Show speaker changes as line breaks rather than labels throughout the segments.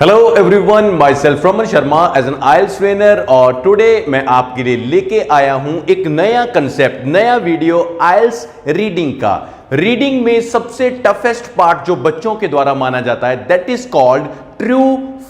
Hello everyone, myself Raman Sharma as an IELTS trainer. और today मैं आपके लिए लेके आया हूं एक नया कंसेप्ट, नया वीडियो आइल्स रीडिंग का। रीडिंग में सबसे टफेस्ट पार्ट जो बच्चों के द्वारा माना जाता है, that is called true,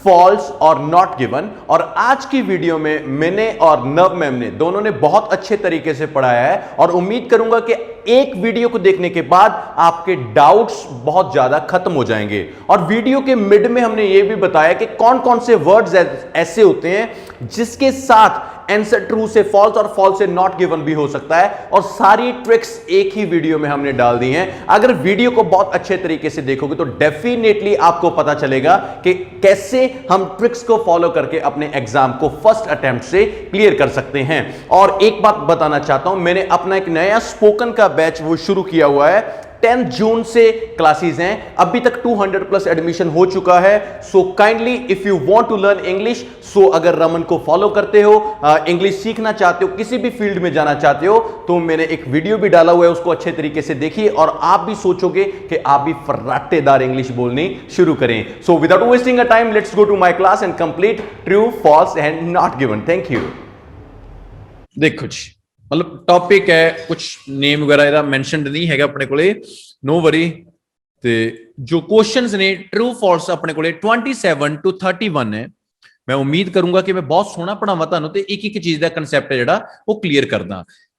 false और नॉट गिवन। और आज की वीडियो में मैंने और नव मैम ने दोनों ने बहुत अच्छे तरीके से पढ़ाया है और उम्मीद करूंगा कि एक वीडियो को देखने के बाद आपके डाउट्स बहुत ज्यादा खत्म हो जाएंगे। और वीडियो के मिड में हमने यह भी बताया कि कौन कौन से वर्ड्स ऐसे होते हैं जिसके साथ आंसर ट्रू से फॉल्स और फॉल्स से नॉट गिवन भी हो सकता है। और सारी ट्रिक्स एक ही वीडियो में हमने डाल दी हैं। अगर वीडियो को बहुत अच्छे तरीके से देखोगे तो डेफिनेटली आपको पता चलेगा कि कैसे हम ट्रिक्स को फॉलो करके अपने एग्जाम को फर्स्ट अटेम्प्ट से क्लियर कर सकते हैं। और एक बात बताना चाहता हूं, मैंने अपना एक नया स्पोकन का बैच वो शुरू किया हुआ है। 10 जून से क्लासेस हैं, अभी तक 200 प्लस एडमिशन हो चुका है। So kindly if you want to learn English, so अगर रमन को फॉलो करते हो, इंग्लिश सीखना चाहते हो, किसी भी फील्ड में जाना चाहते हो, तो मैंने एक वीडियो भी डाला हुआ है, उसको अच्छे तरीके से देखिए और आप भी सोचोगे कि आप भी फर्राटेदार इंग्लिश बोलनी शुरू करें। So without wasting a time, let's go to my class and complete true, false and not given. Thank you. देखो जी, मतलब टॉपिक है, कुछ नेम वगैरह मैंशनड नहीं है अपने को, नो वरी। ते जो क्वेश्चंस ने ट्रू फॉल्स अपने को 27 to 31 है। मैं उम्मीद करूंगा कि मैं बहुत सोहना पढ़ावां तुहानू ते एक एक चीज का कंसैप्ट है जिहड़ा वो क्लीयर करदा।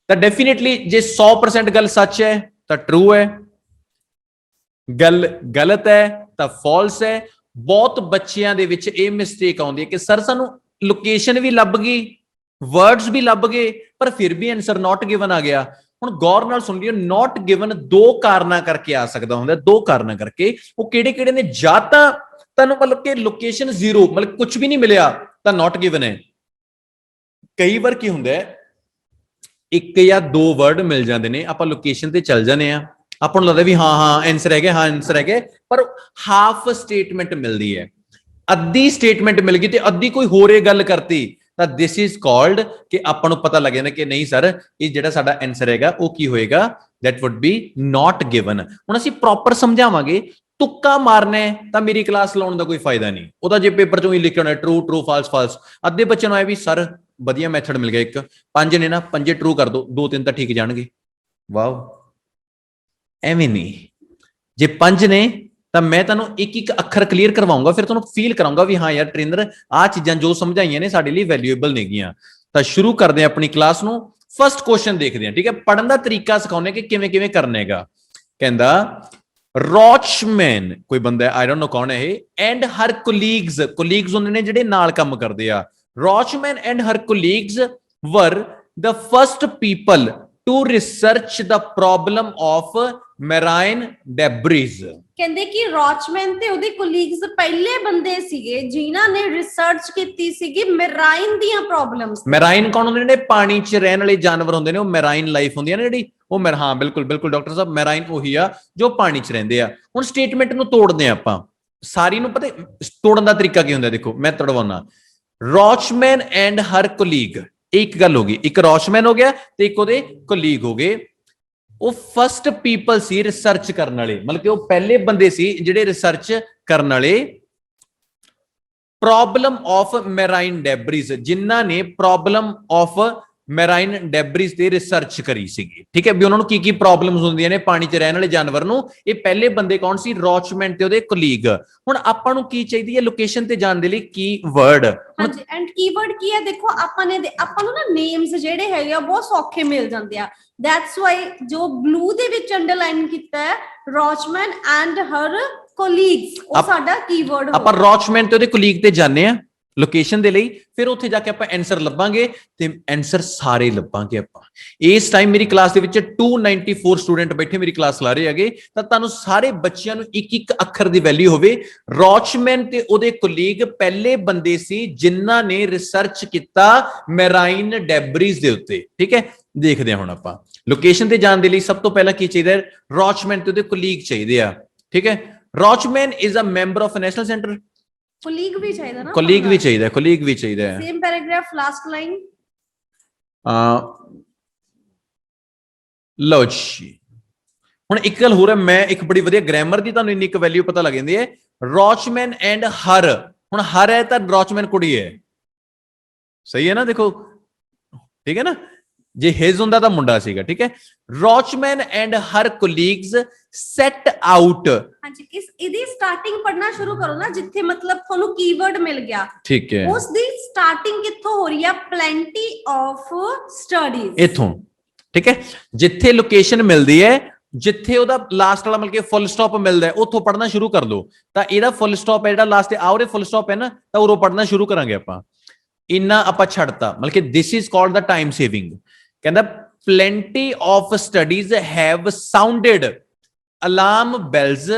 तो डेफिनेटली जे 100% गल सच है तो ट्रू है, गल गलत है तो फॉल्स है। बहुत बच्चियां दे विच ये मिस्टेक आउंदी है कि सर सानू लोकेशन भी लभ गई, वर्ड्स भी लभ गए, पर फिर भी आंसर नॉट गिवन आ गया। हुण गौर नाल सुन लियो, नॉट गिवन दो कारणों करके आ सकता हुंदा। दो कारणों करके वो किहड़े किहड़े ने? जां तां तुहानू मतलब कि लोकेशन जीरो, मतलब कुछ भी नहीं मिलिया तो नॉट गिवन है। कई बार की हुंदा है, एक या दो वर्ड मिल जाते हैं, आपां लोकेशन ते चल जाने आ, आपां नूं लगदा भी हाँ हाँ आंसर है, हाँ आंसर है, पर हाफ स्टेटमेंट मिलती है, अद्धी स्टेटमेंट मिल गई तो अद्धी कोई होर गल करती, दिस इज कॉल्ड कि आपां नूं पता लग जाना कि नहीं सर ये जिहड़ा साडा आंसर हैगा वो की होएगा, that would be not given. हुण असीं प्रॉपर समझावांगे। तुक्का मारना है तो मेरी क्लास लाने का कोई फायदा नहीं, वो जे पेपर चों ही लिखना है ट्रू ट्रू फॉल्स फॉल्स। अद्धे बच्चों नूं भी सर वधिया मैथड मिल गया, एक पंज ने ना पंजे ट्रू कर दो, दो तीन तो ठीक जाणगे। वाह, एवें नहीं। जे पंज ने तो मैं तुहानू एक एक अखर क्लीयर करवाऊंगा, फिर तुहानू फील कराऊंगा भी हाँ यार ट्रेनर आ चीज़ां जो समझाइयां ने साडे लई वैल्यूएबल नेगियां। तो शुरू करते हैं अपनी क्लास नू। फर्स्ट क्वेश्चन देखते हैं, ठीक है? पढ़न का तरीका सिखाने कि किवें किवें करना हैगा। कहंदा रॉचमैन कोई बंदा है, आई डोंट नो कौन है, एंड हर कोलीग्स, कोलीग्स होंदे ने जिहड़े नाल काम करदे आ। Rochman and her colleagues were the first people to research the problem of marine debris.
ਕਹਿੰਦੇ ਕਿ ਰੌਚਮੈਨ ਤੇ ਉਹਦੇ ਕੋਲੀਗਸ ਪਹਿਲੇ ਬੰਦੇ ਸੀਗੇ ਜਿਨ੍ਹਾਂ ਨੇ ਰਿਸਰਚ ਕੀਤੀ ਸੀਗੀ ਮੈਰਾਈਨ ਦੀਆਂ ਪ੍ਰੋਬਲਮਸ।
ਮੈਰਾਈਨ ਕੌਣ ਹੁੰਦੇ ਨੇ? ਪਾਣੀ 'ਚ ਰਹਿਣ ਵਾਲੇ ਜਾਨਵਰ ਹੁੰਦੇ ਨੇ, ਉਹ ਮੈਰਾਈਨ ਲਾਈਫ ਹੁੰਦੀ ਹੈ ਨਾ ਜਿਹੜੀ, ਉਹ ਹਾਂ ਬਿਲਕੁਲ ਬਿਲकुल ਡਾਕਟਰ ਸਾਹਿਬ, ਮੈਰਾਈਨ ਉਹੀ ਆ ਜੋ ਪਾਣੀ 'ਚ ਰਹਿੰਦੇ ਆ। ਹੁਣ ਸਟੇਟਮੈਂਟ ਨੂੰ ਤੋੜਦੇ ਆ ਆਪਾਂ, ਸਾਰੀ ਨੂੰ ਪਤਾ ਤੋੜਨ ਦਾ ਤਰੀਕਾ ਕੀ ਹੁੰਦਾ? ਦੇਖੋ ਮੈਂ ਤੜਵਾਉਣਾ। ਰੌਚਮੈਨ ਐਂਡ ਹਰ ਕੋਲੀਗ, ਇੱਕ ਗੱਲ ਹੋ ਗਈ, ਇੱਕ ਰੌਚਮੈਨ ਹੋ ਗਿਆ ਤੇ ਇੱਕ ਉਹਦੇ ਕੋਲੀਗ ਹੋ ਗਏ। ਉਹ ਫਸਟ ਪੀਪਲ ਸੀ ਰਿਸਰਚ ਕਰਨ ਵਾਲੇ, ਮਤਲਬ ਕਿ ਉਹ ਪਹਿਲੇ ਬੰਦੇ ਸੀ ਜਿਹੜੇ ਰਿਸਰਚ ਕਰਨ ਵਾਲੇ ਪ੍ਰੋਬਲਮ ਆਫ ਮੈਰਾਈਨ ਡੈਬਰੀਜ਼, ਜਿਨ੍ਹਾਂ ਨੇ ਪ੍ਰੋਬਲਮ ਆਫ ਮੈਰਾਈਨ ਡੈਬਰੀਜ਼ ਤੇ ਰਿਸਰਚ ਕਰੀ ਸੀਗੀ। ਠੀਕ ਹੈ ਵੀ ਉਹਨਾਂ ਨੂੰ ਕੀ ਕੀ ਪ੍ਰੋਬਲਮਸ ਹੁੰਦੀਆਂ ਨੇ ਪਾਣੀ 'ਚ ਰਹਿਣ ਵਾਲੇ ਜਾਨਵਰ ਨੂੰ। ਇਹ ਪਹਿਲੇ ਬੰਦੇ ਕੌਣ ਸੀ? ਰੌਚਮੈਨ ਤੇ ਉਹਦੇ ਕੋਲੀਗ। ਹੁਣ ਆਪਾਂ ਨੂੰ ਕੀ ਚਾਹੀਦੀ ਹੈ? ਲੋਕੇਸ਼ਨ ਤੇ ਜਾਣ ਦੇ ਲਈ ਕੀ ਵਰਡ।
ਹਾਂਜੀ, ਐਂਡ ਕੀਵਰਡ ਕੀ ਹੈ? ਦੇਖੋ ਆਪਾਂ ਨੂੰ ਨਾ ਨੇਮਸ ਜਿਹੜੇ ਹੈਗੇ ਆ ਬਹੁਤ ਸੌਖੇ ਮਿਲ ਜਾਂਦੇ ਆ। ਦੈਟਸ ਵਾਈ ਜੋ ਬਲੂ ਦੇ ਵਿੱਚ ਅੰਡਰਲਾਈਨ ਕੀਤਾ ਹੈ ਰੌਚਮੈਨ ਐਂਡ ਹਰ ਕੋਲੀਗਸ, ਉਹ ਸਾਡਾ ਕੀਵਰਡ ਹੋਊਗਾ।
ਆਪਾਂ ਰੌਚਮੈਨ ਤੇ ਉਹਦੇ ਕੋਲੀਗ ਤੇ ਜਾਂਦੇ ਆ ਲੋਕੇਸ਼ਨ ਦੇ ਲਈ, ਫਿਰ ਉੱਥੇ ਜਾ ਕੇ ਆਪਾਂ ਆਨਸਰ ਲੱਭਾਂਗੇ ਤੇ ਆਨਸਰ ਸਾਰੇ ਲੱਭਾਂਗੇ ਆਪਾਂ। ਇਸ ਟਾਈਮ ਮੇਰੀ ਕਲਾਸ ਦੇ ਵਿੱਚ 294 ਸਟੂਡੈਂਟ ਬੈਠੇ ਮੇਰੀ ਕਲਾਸ ਲਾ ਰਹੇ ਹੈਗੇ, ਤਾਂ ਤੁਹਾਨੂੰ ਸਾਰੇ ਬੱਚਿਆਂ ਨੂੰ ਇੱਕ ਇੱਕ ਅੱਖਰ ਦੀ ਵੈਲਿਊ ਹੋਵੇ। ਰੌਚਮੈਨ ਤੇ ਉਹਦੇ ਕੋਲੀਗ ਪਹਿਲੇ ਬੰਦੇ ਸੀ ਜਿਨ੍ਹਾਂ ਨੇ ਰਿਸਰਚ ਕੀਤਾ ਮੈਰਾਈਨ ਡੈਬਰੀਜ਼ ਦੇ ਉੱਤੇ। ਠੀਕ ਹੈ, ਦੇਖਦੇ ਹਾਂ ਹੁਣ ਆਪਾਂ ਲੋਕੇਸ਼ਨ ਤੇ ਜਾਣ ਦੇ ਲਈ ਸਭ ਤੋਂ ਪਹਿਲਾਂ ਕੀ ਚਾਹੀਦਾ ਹੈ? ਰੌਚਮੈਨ ਤੇ ਉਹਦੇ ਕੋਲੀਗ ਚਾਹੀਦੇ ਆ। ਠੀਕ ਹੈ, Rochman is a member of national centre.
Colleague ਵੀ ਚਾਹੀਦਾ ਨਾ?
ਕੋਲੀਗ ਵੀ ਚਾਹੀਦਾ, ਕੋਲੀਗ ਵੀ ਚਾਹੀਦਾ ਹੈ।
Same paragraph last line.
ਲਓ ਜੀ, ਹੁਣ ਇੱਕ ਗੱਲ ਹੋਰ ਹੈ, ਮੈਂ ਇੱਕ ਬੜੀ ਵਧੀਆ ਗ੍ਰਾਮਰ ਦੀ ਤੁਹਾਨੂੰ ਇੰਨੀ ਇੱਕ ਵੈਲਿਊ ਪਤਾ ਲੱਗ ਜਾਂਦੀ ਹੈ। ਰੌਚਮੈਨ ਐਂਡ ਹਰ ਹੁਣ ਹਰ ਹੈ ਤਾਂ ਰੌਚਮੈਨ ਕੁੜੀ ਹੈ, ਸਹੀ ਹੈ ਨਾ, ਦੇਖੋ ਠੀਕ ਹੈ ਨਾ, ਜੇ ਹਿਜ਼ ਹੁੰਦਾ ਤਾਂ ਮੁੰਡਾ ਸੀਗਾ, ਠੀਕ ਹੈ। Rochman and her colleagues set out,
ਹਾਂਜੀ ਇਸ ਇਹਦੀ ਸਟਾਰਟਿੰਗ ਪੜਨਾ ਸ਼ੁਰੂ ਕਰੋ ਨਾ, ਜਿੱਥੇ ਮਤਲਬ ਤੁਹਾਨੂੰ ਕੀਵਰਡ ਮਿਲ ਗਿਆ,
ਠੀਕ ਹੈ,
ਉਸ ਦੀ ਸਟਾਰਟਿੰਗ ਕਿੱਥੋਂ ਹੋ ਰਹੀ ਆ, ਪਲੈਂਟੀ ਆਫ ਸਟੱਡੀਜ਼,
ਇਥੋਂ, ਠੀਕ ਹੈ। ਜਿੱਥੇ ਲੋਕੇਸ਼ਨ ਮਿਲਦੀ ਹੈ, ਜਿੱਥੇ ਉਹਦਾ ਲਾਸਟ ਵਾਲਾ ਮਤਲਬ ਕਿ ਫੁੱਲ ਸਟਾਪ ਮਿਲਦਾ ਹੈ, ਉੱਥੋਂ ਪੜਨਾ ਸ਼ੁਰੂ ਕਰ ਲਓ। ਤਾਂ ਇਹਦਾ ਫੁੱਲ ਸਟਾਪ ਹੈ ਜਿਹੜਾ ਲਾਸਟ ਤੇ ਆਉਰੇ ਫੁੱਲ ਸਟਾਪ ਹੈ ਨਾ, ਤਾਂ ਉਰੋਂ ਪੜਨਾ ਸ਼ੁਰੂ ਕਰਾਂਗੇ ਆਪਾਂ। ਇੰਨਾ ਆਪਾਂ ਛੱਡਤਾ, ਮਤਲਬ ਕਿ this is called the time saving. ਕਹਿੰਦਾ plenty of studies have sounded alarm bells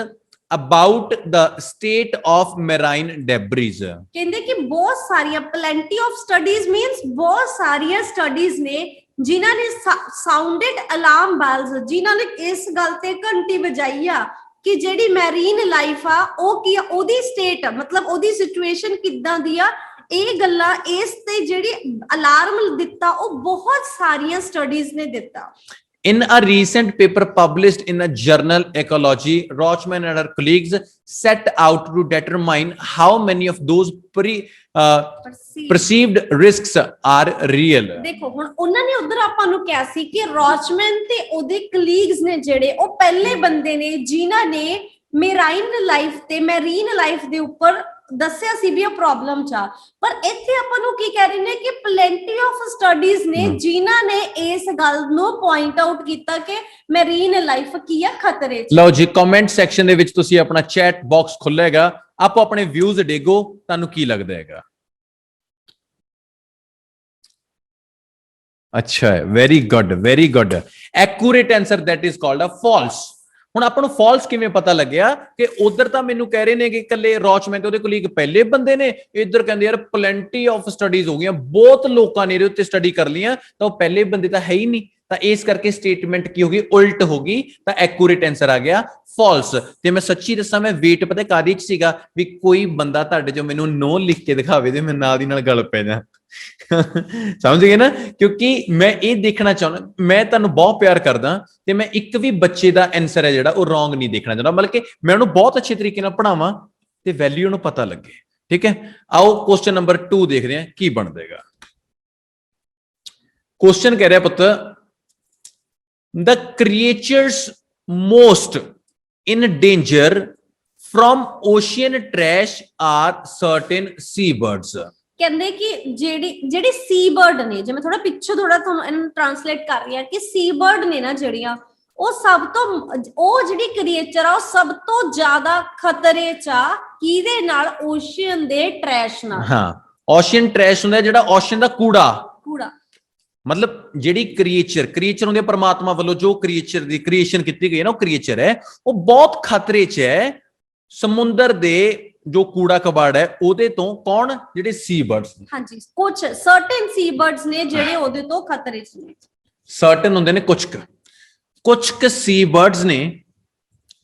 about the state of marine debris।
ਕਹਿੰਦੇ ਕਿ ਬਹੁਤ ਸਾਰੀਆਂ, plenty of studies means ਬਹੁਤ ਸਾਰੀਆਂ ਸਟੱਡੀਜ਼ ਨੇ ਜਿਨ੍ਹਾਂ ਨੇ ਸਾਊਂਡਡ ਅਲਾਰਮ ਬੈਲਸ, ਜਿਨ੍ਹਾਂ ਨੇ ਇਸ ਗੱਲ ਤੇ ਘੰਟੀ ਵਜਾਈ ਆ ਕਿ ਜਿਹੜੀ ਮੈਰੀਨ ਲਾਈਫ ਆ ਉਹ ਕੀ ਆ, ਉਹਦੀ ਸਟੇਟ ਮਤਲਬ ਉਹਦੀ ਸਿਚੁਏਸ਼ਨ ਕਿੱਦਾਂ ਦੀ ਆ, ਇਹ ਗੱਲਾਂ ਇਸ ਤੇ ਜਿਹੜੀ ਅਲਾਰਮ ਦਿੱਤਾ ਉਹ ਬਹੁਤ ਸਾਰੀਆਂ ਸਟੱਡੀਜ਼ ਨੇ ਦਿੱਤਾ।
In a recent paper published in the journal Ecology, Rochman and her colleagues set out to determine how many of those perceived risks are real।
ਦੇਖੋ ਹੁਣ ਉਹਨਾਂ ਨੇ ਉਧਰ ਆਪਾਂ ਨੂੰ ਕਿਹਾ ਸੀ ਕਿ ਰੌਚਮੈਨ ਤੇ ਉਹਦੇ ਕਲੀਗਸ ਨੇ ਜਿਹੜੇ, ਉਹ ਪਹਿਲੇ ਬੰਦੇ ਨੇ ਜਿਨ੍ਹਾਂ ਨੇ ਮੈਰੀਨ ਲਾਈਫ ਦੇ ਉੱਪਰ ਦੱਸਿਆ ਸੀ ਵੀ ਉਹ ਪ੍ਰੋਬਲਮ ਚ ਆ। ਪਰ ਇੱਥੇ ਆਪਾਂ ਨੂੰ ਕੀ ਕਹਿ ਰਹੇ ਨੇ ਕਿ ਪਲੈਂਟੀ ਆਫ ਸਟੱਡੀਜ਼ ਨੇ ਜਿਨ੍ਹਾਂ ਨੇ ਇਸ ਗੱਲ ਨੂੰ ਪੁਆਇੰਟ ਆਊਟ ਕੀਤਾ ਕਿ ਮੈਰੀਨ ਲਾਈਫ ਕੀ ਆ ਖਤਰੇ ਚ।
ਲਓ ਜੀ, ਕਮੈਂਟ ਸੈਕਸ਼ਨ ਦੇ ਵਿੱਚ ਤੁਸੀਂ ਆਪਣਾ ਚੈਟ ਬਾਕਸ ਖੁੱਲੇਗਾ, ਆਪੋ ਆਪਣੇ ਵਿਊਜ਼ ਡੇਗੋ, ਤੁਹਾਨੂੰ ਕੀ ਲੱਗਦਾ ਹੈਗਾ। ਅੱਛਾ ਹੈ, very good. Accurate answer that is called a false. ਹੁਣ ਆਪਾਂ ਨੂੰ ਫਾਲਸ ਕਿਵੇਂ ਪਤਾ ਲੱਗਿਆ ਕਿ ਉਧਰ ਤਾਂ ਮੈਨੂੰ ਕਹਿ ਰਹੇ ਨੇ ਕਿ ਇਕੱਲੇ ਰੌਚਮੈਨ ਤੇ ਉਹਦੇ ਕੋਲੀਗ ਪਹਿਲੇ ਬੰਦੇ ਨੇ, ਇੱਧਰ ਕਹਿੰਦੇ ਯਾਰ ਪਲੈਂਟੀ ਆਫ ਸਟੱਡੀਜ਼ ਹੋ ਗਈਆਂ, ਬਹੁਤ ਲੋਕਾਂ ਨੇ ਇਹਦੇ ਉੱਤੇ ਸਟੱਡੀ ਕਰ ਲਈਆਂ, ਤਾਂ ਉਹ ਪਹਿਲੇ ਬੰਦੇ ਤਾਂ ਹੈ ਹੀ ਨਹੀਂ। ਤਾਂ ਇਸ ਕਰਕੇ ਸਟੇਟਮੈਂਟ ਕੀ ਹੋ ਗਈ, ਉਲਟ ਹੋ ਗਈ, ਤਾਂ ਐਕੂਰੇਟ ਆਨਸਰ ਆ ਗਿਆ ਫਾਲਸ। ਤੇ ਮੈਂ ਸੱਚੀ ਦੱਸਾਂ, ਮੈਂ ਵੇਟ ਪਤਾ ਕਾਹਦੇ ਚ ਸੀਗਾ ਵੀ ਕੋਈ ਬੰਦਾ ਤੁਹਾਡੇ ਜੋ ਮੈਨੂੰ ਨੋ ਲਿਖ ਕੇ ਦਿਖਾਵੇ ਤੇ ਮੈਂ ਨਾਲ ਦੀ ਨਾਲ ਗੱਲ ਪੈ ਜਾ। ਸਮਝ ਗਏ ਨਾ, ਕਿਉਂਕਿ ਮੈਂ ਇਹ ਦੇਖਣਾ ਚਾਹੁੰਦਾ, ਮੈਂ ਤੁਹਾਨੂੰ ਬਹੁਤ ਪਿਆਰ ਕਰਦਾ ਤੇ ਮੈਂ ਇੱਕ ਵੀ ਬੱਚੇ ਦਾ ਆਨਸਰ ਹੈ ਜਿਹੜਾ ਉਹ ਰੋਂਗ ਨਹੀਂ ਦੇਖਣਾ ਚਾਹੁੰਦਾ, ਬਲਕਿ ਮੈਂ ਉਹਨੂੰ ਬਹੁਤ ਅੱਛੇ ਤਰੀਕੇ ਨਾਲ ਪੜਾਵਾਂ ਤੇ ਵੈਲਿਊ ਨੂੰ ਪਤਾ ਲੱਗੇ, ਠੀਕ ਹੈ। ਆਓ ਕੁਐਸਚਨ ਨੰਬਰ 2 ਦੇਖਦੇ ਹਾਂ ਕੀ ਬਣਦੇਗਾ। ਕੁਐਸਚਨ ਕਹਿ ਰਿਹਾ ਪੁੱਤ, the creatures most in danger from ocean trash are certain seabirds।
ਕਹਿੰਦੇ ਕਿ ਜਿਹੜੀ ਸੀ ਬਰਡ ਨੇ, ਜੇ ਮੈਂ ਥੋੜਾ ਪਿੱਛੇ ਤੁਹਾਨੂੰ ਇਹਨੂੰ ਟ੍ਰਾਂਸਲੇਟ ਕਰ ਰਹੀ ਹਾਂ ਕਿ ਸੀ ਬਰਡ ਨੇ ਨਾ ਜਿਹੜੀਆਂ, ਉਹ ਸਭ ਤੋਂ, ਉਹ ਜਿਹੜੀ ਕ੍ਰੀਏਚਰ ਆ ਉਹ ਸਭ ਤੋਂ ਜ਼ਿਆਦਾ ਖਤਰੇ ਚ ਆ, ਕਿਹਦੇ ਨਾਲ, ਓਸ਼ੀਅਨ ਦੇ ਟ੍ਰੈਸ਼ ਨਾਲ।
ਹਾਂ, ਓਸ਼ੀਅਨ ਟ੍ਰੈਸ਼ ਹੁੰਦਾ ਜਿਹੜਾ ਓਸ਼ੀਅਨ ਦਾ ਕੂੜਾ, ਮਤਲਬ ਜਿਹੜੀ ਕ੍ਰੀਏਚਰ ਹੁੰਦੀ ਹੈ ਪਰਮਾਤਮਾ ਵੱਲੋਂ, ਜੋ ਕ੍ਰੀਏਚਰ ਦੀ ਕ੍ਰੀਏਸ਼ਨ ਕੀਤੀ ਗਈ ਹੈ ਨਾ, ਉਹ ਕ੍ਰੀਏਚਰ ਹੈ, ਉਹ ਬਹੁਤ ਖਤਰੇ ਚ ਹੈ ਸਮੁੰਦਰ ਦੇ ਜੋ ਕੂੜਾ ਕਬਾੜ ਹੈ ਉਹਦੇ ਤੋਂ। ਕੌਣ? ਜਿਹੜੇ ਸੀ ਬਰਡਸ। ਹਾਂਜੀ,
ਕੁਝ ਸਰਟਨ ਸੀ ਬਰਡਸ ਨੇ ਜਿਹੜੇ ਉਹਦੇ ਤੋਂ ਖਤਰੇ ਚ ਨੇ।
ਸਰਟਨ ਹੁੰਦੇ ਨੇ ਕੁਝ ਸੀ ਬਰਡਸ ਨੇ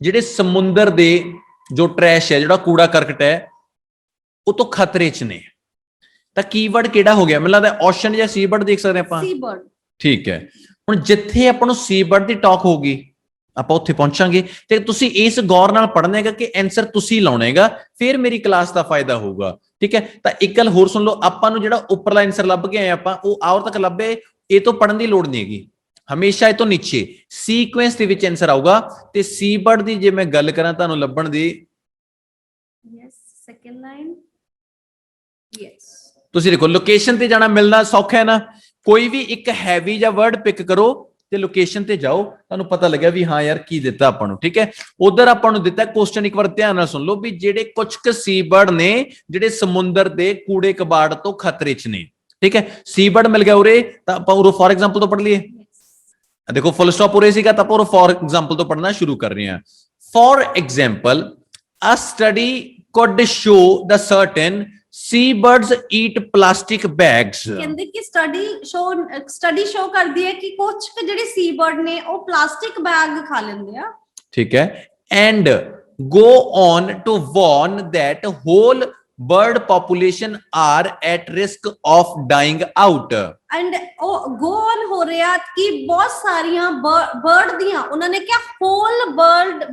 ਜਿਹੜੇ ਸਮੁੰਦਰ ਦੇ ਜੋ ਟ੍ਰੈਸ਼ ਹੈ, ਜਿਹੜਾ ਕੂੜਾ ਕਰਕਟ ਹੈ, ਉਹ ਤੋਂ ਖਤਰੇ ਚ ਨੇ। ਤਾਂ ਕੀਵਰਡ ਕਿਹੜਾ ਹੋ ਗਿਆ? ਮੈਨੂੰ ਲੱਗਦਾ ਓਸ਼ਨ ਜਾਂ ਸੀ ਬਰਡ ਦੇਖ ਸਕਦੇ ਆਪਾਂ।
ਸੀ ਬਰਡ,
ਠੀਕ ਹੈ। ਹੁਣ ਜਿੱਥੇ ਆਪਾਂ ਨੂੰ ਸੀ ਬਰਡ ਦੀ ਟਾਕ ਹੋਊਗੀ ਆਪਾਂ ਉੱਥੇ ਪਹੁੰਚਾਂਗੇ, ਤੇ ਤੁਸੀਂ ਇਸ ਗੌਰ ਨਾਲ ਪੜ੍ਹਨਾ ਹੈਗਾ ਕਿ ਆਨਸਰ ਤੁਸੀਂ ਲਾਉਣਾ ਹੈਗਾ, ਫਿਰ ਮੇਰੀ ਕਲਾਸ ਦਾ ਫਾਇਦਾ ਹੋਊਗਾ, ਠੀਕ ਹੈ। ਤਾਂ ਇੱਕ ਗੱਲ ਹੋਰ ਸੁਣ ਲਓ, ਆਪਾਂ ਨੂੰ ਜਿਹੜਾ ਉੱਪਰਲਾ ਆਨਸਰ ਲੱਭ ਕੇ ਆਏ ਆਪਾਂ, ਉਹ ਆਉਰ ਤੱਕ ਲੱਭੇ, ਇਹ ਤੋਂ ਪੜ੍ਹਨ ਦੀ ਲੋੜ ਨਹੀਂ ਹੈਗੀ, ਹਮੇਸ਼ਾ ਇਹ ਤੋਂ ਨੀਚੇ ਸੀਕੁਐਂਸ ਦੇ ਵਿੱਚ ਆਨਸਰ ਆਊਗਾ। ਤੇ ਸੀ ਬਰਡ ਦੀ ਜੇ ਮੈਂ ਗੱਲ ਕਰਾਂ ਤੁਹਾਨੂੰ ਲੱਭਣ ਦੀ,
ਯੈਸ, ਸੈਕੰਡ ਲਾਈਨ, ਯੈਸ,
ਤੁਸੀਂ ਦੇਖੋ ਲੋਕੇਸ਼ਨ ਤੇ ਜਾਣਾ ਮਿਲਣਾ ਸੌਖਾ ਹੈ ਨਾ। ਕੋਈ ਵੀ ਇੱਕ ਹੈਵੀ ਜਾਂ ਵਰਡ ਪਿਕ ਕਰੋ ਤੇ ਲੋਕੇਸ਼ਨ ਤੇ ਜਾਓ, ਤੁਹਾਨੂੰ ਪਤਾ ਲੱਗਿਆ ਵੀ ਹਾਂ ਯਾਰ ਕੀ ਦਿੱਤਾ ਆਪਾਂ ਨੂੰ, ਠੀਕ ਹੈ। ਉਧਰ ਆਪਾਂ ਨੂੰ ਦਿੱਤਾ ਕੁਐਸਚਨ, ਇੱਕ ਵਾਰ ਧਿਆਨ ਨਾਲ ਸੁਣ ਲਓ ਵੀ ਜਿਹੜੇ ਕੁਝ ਕੁ ਸੀ ਬਰਡ ਨੇ ਜਿਹੜੇ ਸਮੁੰਦਰ ਦੇ ਕੂੜੇ ਕਬਾੜ ਤੋਂ ਖਤਰੇ ਚ ਨੇ, ਠੀਕ ਹੈ। ਸੀ ਬਰਡ ਮਿਲ ਗਿਆ ਉਰੇ, ਤਾਂ ਆਪਾਂ ਉਰੇ ਫੋਰ ਐਗਜ਼ਾਮਪਲ ਤੋਂ ਪੜ੍ਹ ਲਈਏ। ਦੇਖੋ ਫੁੱਲ ਸਟਾਪ ਉਰੇ ਸੀਗਾ, ਤਾਂ ਆਪਾਂ ਫੋਰ ਐਗਜ਼ਾਮਪਲ ਤੋਂ ਪੜ੍ਹਨਾ ਸ਼ੁਰੂ ਕਰ ਰਹੇ ਹਾਂ। For example, a study could show the certain sea birds eat plastic bags।
ਕਹਿੰਦੇ ਕਿ ਸਟੱਡੀ ਸ਼ੋ ਕਰਦੀ ਹੈ ਕਿ ਕੁਝ ਜਿਹੜੇ ਸੀ ਬਰਡ ਨੇ ਉਹ ਪਲਾਸਟਿਕ ਬੈਗ ਖਾ ਲੈਂਦੇ ਆ, ਠੀਕ ਹੈ।
and go on to warn that whole bird population are at risk of dying out।
and ਉਹ go on ਹੋ ਰਿਹਾ ਕਿ ਬਹੁਤ ਸਾਰੀਆਂ ਬਰਡ ਦੀਆਂ, ਉਹਨਾਂ ਨੇ ਕਿਹਾ whole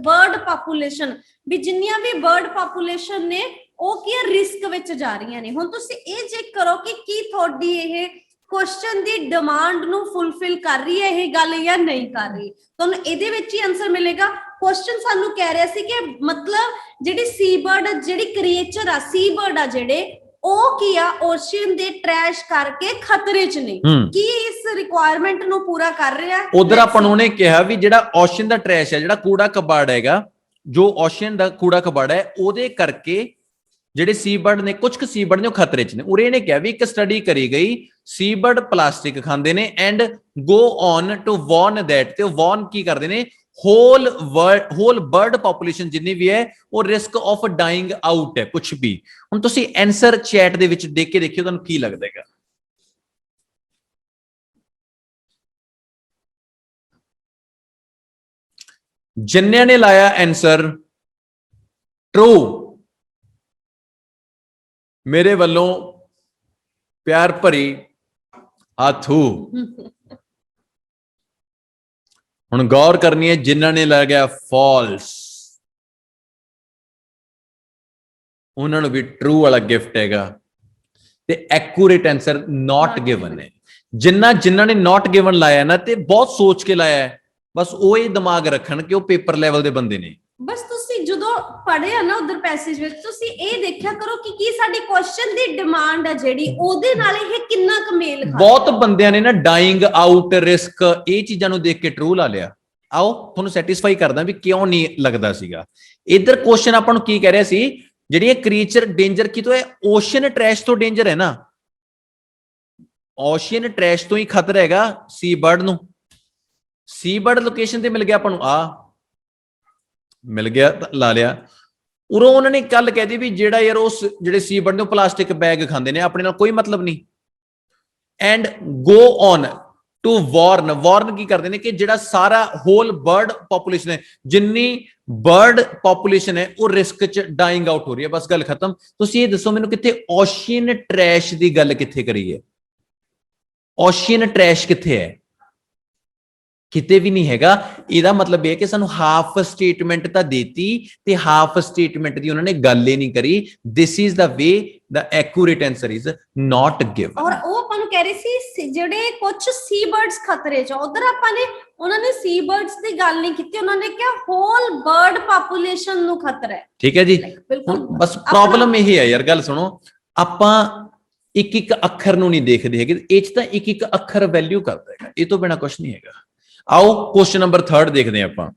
bird population, ਵੀ ਜਿੰਨੀਆਂ ਵੀ ਬਰਡ ਪਾਪੂਲੇਸ਼ਨ ਨੇ ਉਹ ਕੀ ਹੈ ਰਿਸਕ ਵਿੱਚ ਜਾ ਰਹੀਆਂ ਨੇ। ਹੁਣ ਤੁਸੀਂ ਇਹ ਚੈੱਕ ਕਰੋ ਕਿ ਕੀ ਤੁਹਾਡੀ ਇਹ ਕੁਐਸਚਨ ਦੀ ਡਿਮਾਂਡ ਨੂੰ ਫੁੱਲਫਿਲ ਕਰ ਰਹੀ ਹੈ ਇਹ ਗੱਲ ਜਾਂ ਨਹੀਂ ਕਰ ਰਹੀ। ਤੁਹਾਨੂੰ ਇਹਦੇ ਵਿੱਚ ਹੀ ਆਨਸਰ ਮਿਲੇਗਾ। ਕੁਐਸਚਨ ਸਾਨੂੰ ਕਹਿ ਰਿਹਾ ਸੀ ਕਿ ਮਤਲਬ ਜਿਹੜੀ ਸੀ ਬਰਡ, ਜਿਹੜੀ ਕ੍ਰੀਏਚਰ ਆ, ਸੀ ਬਰਡ ਆ ਜਿਹੜੇ, ਉਹ ਕੀ ਆ ਓਸ਼ੀਅਨ ਦੇ ਟ੍ਰੈਸ਼ ਕਰਕੇ ਖਤਰੇ 'ਚ ਨੇ। ਕੀ ਇਸ ਰਿਕੁਆਇਰਮੈਂਟ ਨੂੰ ਪੂਰਾ ਕਰ ਰਿਹਾ?
ਉਧਰ ਆਪਾਂ ਨੂੰ ਉਹਨੇ ਕਿਹਾ ਵੀ ਜਿਹੜਾ ਓਸ਼ੀਅਨ ਦਾ ਟ੍ਰੈਸ਼ ਹੈ, ਜਿਹੜਾ ਕੂੜਾ ਕਬਾੜ ਹੈਗਾ, ਜੋ ਓਸ਼ੀਅਨ ਦਾ ਕੂੜਾ ਕਬਾੜ ਹੈ, ਉਹਦੇ ਕਰਕੇ ਜਿਹੜੇ ਸੀ ਬਰਡ ਨੇ, ਕੁਝ ਕੁ ਸੀ ਬਰਡ ਨੇ ਉਹ ਖਤਰੇ 'ਚ ਨੇ। ਉਰੇ ਇਹਨੇ ਕਿਹਾ ਵੀ ਇੱਕ ਸਟੱਡੀ ਕਰੀ ਗਈ, ਸੀ ਬਰਡ ਪਲਾਸਟਿਕ ਖਾਂਦੇ ਨੇ and go on to warn that, ਤੇ ਉਹ ਵਾਰਨ ਕੀ ਕਰਦੇ ਨੇ, ਹੋਲ ਬਰਡ ਪੋਪੂਲੇਸ਼ਨ ਜਿੰਨੀ ਵੀ ਹੈ ਉਹ ਰਿਸਕ ਆਫ ਡਾਈਂਗ ਆਊਟ ਹੈ ਕੁਝ ਵੀ। ਹੁਣ ਤੁਸੀਂ ਆਨਸਰ ਚੈਟ ਦੇ ਵਿੱਚ ਦੇਖ ਕੇ ਦੇਖਿਓ ਤੁਹਾਨੂੰ ਕੀ ਲੱਗਦਾ ਹੈਗਾ। ਜਿੰਨਿਆਂ ਨੇ ਲਾਇਆ ਆਨਸਰ ਟਰੂ, ਮੇਰੇ ਵੱਲੋਂ ਪਿਆਰ ਭਰੀ ਆਥੂ। ਹੁਣ ਗੌਰ ਕਰਨੀ ਹੈ, ਜਿਨ੍ਹਾਂ ਨੇ ਲੱਗਿਆ ਫਾਲਸ ਉਹਨਾਂ ਨੂੰ ਵੀ ਟਰੂ ਵਾਲਾ ਗਿਫਟ ਹੈਗਾ, ਤੇ ਐਕੂਰੇਟ ਆਨਸਰ ਨਾਟ ਗਿਵਨ ਹੈ। ਜਿਨ੍ਹਾਂ ਨੇ ਨਾਟ ਗਿਵਨ ਲਾਇਆ ਨਾ, ਤੇ ਬਹੁਤ ਸੋਚ ਕੇ ਲਾਇਆ ਹੈ, ਬਸ ਉਹ ਇਹ ਦਿਮਾਗ ਰੱਖਣ ਕਿ ਉਹ ਪੇਪਰ ਲੈਵਲ ਦੇ ਬੰਦੇ ਨੇ।
ਬਸ ਤੁਸੀਂ ਜਦੋਂ ਪੜ੍ਹਿਆ ਨਾ ਉਧਰ ਪੈਸੇਜ ਵਿੱਚ, ਤੁਸੀਂ ਇਹ ਦੇਖਿਆ ਕਰੋ ਕਿ ਕੀ ਸਾਡੀ ਕੁਐਸਚਨ ਦੀ ਡਿਮਾਂਡ ਆ ਜਿਹੜੀ, ਉਹਦੇ ਨਾਲ ਇਹ ਕਿੰਨਾ ਕੁ ਮੇਲ ਖਾਂਦਾ।
ਬਹੁਤ ਬੰਦਿਆਂ ਨੇ ਨਾ ਡਾਈਂਗ ਆਊਟ, ਰਿਸਕ, ਇਹ ਚੀਜ਼ਾਂ ਨੂੰ ਦੇਖ ਕੇ ਟਰੂ ਲਾ ਲਿਆ। ਆਓ ਤੁਹਾਨੂੰ ਸੈਟੀਸਫਾਈ ਕਰਦਾ ਵੀ ਕਿਉਂ ਨਹੀਂ ਲੱਗਦਾ ਸੀਗਾ। ਇਧਰ ਕੁਐਸਚਨ ਆਪਾਂ ਨੂੰ ਕੀ ਕਹਿ ਰਿਹਾ ਸੀ, ਜਿਹੜੀ ਇਹ ਕ੍ਰੀਏਚਰ ਡੇਂਜਰ ਕਿਤੋਂ ਹੈ, ਓਸ਼ੀਅਨ ਟ੍ਰੈਸ਼ ਤੋਂ ਡੇਂਜਰ ਹੈ ਨਾ, ਓਸ਼ੀਅਨ ਟ੍ਰੈਸ਼ ਤੋਂ ਹੀ ਖਤਰਾ ਹੈਗਾ ਸੀ ਬਰਡ ਨੂੰ। ਸੀ ਬਰਡ ਲੋਕੇਸ਼ਨ ਤੇ ਮਿਲ ਗਿਆ ਆਪਾਂ ਨੂੰ, ਆ ਮਿਲ ਗਿਆ ਤਾਂ ਲਾ ਲਿਆ। ਉਰੋਂ ਉਹਨਾਂ ਨੇ ਕੱਲ ਕਹਿਦੀ ਵੀ ਜਿਹੜਾ ਯਾਰ ਉਸ ਜਿਹੜੇ ਸੀ ਬਰਡ ਨੇ ਉਹ ਪਲਾਸਟਿਕ ਬੈਗ ਖਾਂਦੇ ਨੇ, ਆਪਣੇ ਨਾਲ ਕੋਈ ਮਤਲਬ ਨਹੀਂ। ਐਂਡ ਗੋ ਔਨ ਟੂ ਵਾਰਨ, ਵਾਰਨ ਕੀ ਕਰਦੇ ਨੇ ਕਿ ਜਿਹੜਾ ਸਾਰਾ ਹੋਲ ਬਰਡ ਪੋਪੂਲੇਸ਼ਨ ਹੈ, ਜਿੰਨੀ ਬਰਡ ਪੋਪੂਲੇਸ਼ਨ ਹੈ ਉਹ ਰਿਸਕ ਚ ਡਾਈਂਗ ਆਊਟ ਹੋ ਰਹੀ ਹੈ। ਬਸ ਗੱਲ ਖਤਮ। ਤੁਸੀਂ ਇਹ ਦੱਸੋ ਮੈਨੂੰ ਕਿੱਥੇ ਓਸ਼ੀਅਨ ਟ੍ਰੈਸ਼ ਦੀ ਗੱਲ ਕਿੱਥੇ ਕਰੀ ਹੈ? ਓਸ਼ੀਅਨ ਟ੍ਰੈਸ਼ ਕਿੱਥੇ ਹੈ? ਕਿਤੇ ਵੀ ਨਹੀਂ ਹੈਗਾ। ਇਹਦਾ ਮਤਲਬ ਇਹ ਹੈ ਕਿ ਸਾਨੂੰ ਹਾਫ ਸਟੇਟਮੈਂਟ ਤਾਂ ਦੇਤੀ ਤੇ ਹਾਫ ਸਟੇਟਮੈਂਟ ਦੀ ਉਹਨਾਂ ਨੇ ਗੱਲ ਹੀ ਨਹੀਂ ਕਰੀ। ਦਿਸ is the way, the accurate answer is not given.
ਔਰ ਉਹ ਆਪਾਂ ਨੂੰ ਕਹਿ ਰਹੇ ਸੀ ਜਿਹੜੇ ਕੁਝ ਸੀ ਬਰਡਸ ਖਤਰੇ 'ਚ, ਉਧਰ ਆਪਾਂ ਨੇ ਉਹਨਾਂ ਨੇ ਸੀ ਬਰਡਸ ਦੀ ਗੱਲ ਨਹੀਂ ਕੀਤੀ, ਉਹਨਾਂ ਨੇ ਕਿਹਾ ਹੋਲ ਬਰਡ ਪੋਪੂਲੇਸ਼ਨ ਨੂੰ ਖਤਰਾ ਹੈ।
ਠੀਕ ਹੈ ਜੀ। ਹੁਣ ਬਸ ਪ੍ਰੋਬਲਮ ਇਹ ਹੈ ਯਾਰ, ਗੱਲ ਸੁਣੋ, ਆਪਾਂ ਇੱਕ ਇੱਕ ਅੱਖਰ ਨੂੰ ਨਹੀਂ ਦੇਖਦੇ ਹੈਗੇ, ਇਹ 'ਚ ਤਾਂ ਇੱਕ ਇੱਕ ਅੱਖਰ ਵੈਲਿਊ ਕਰਦਾ ਹੈਗਾ, ਇਹ ਤੋਂ ਬਿਨਾਂ ਕੁਝ ਨਹੀਂ ਹੈਗਾ। ਆਓ ਕੁਐਸਚਨ ਨੰਬਰ 3 ਦੇਖਦੇ ਹਾਂ ਆਪਾਂ।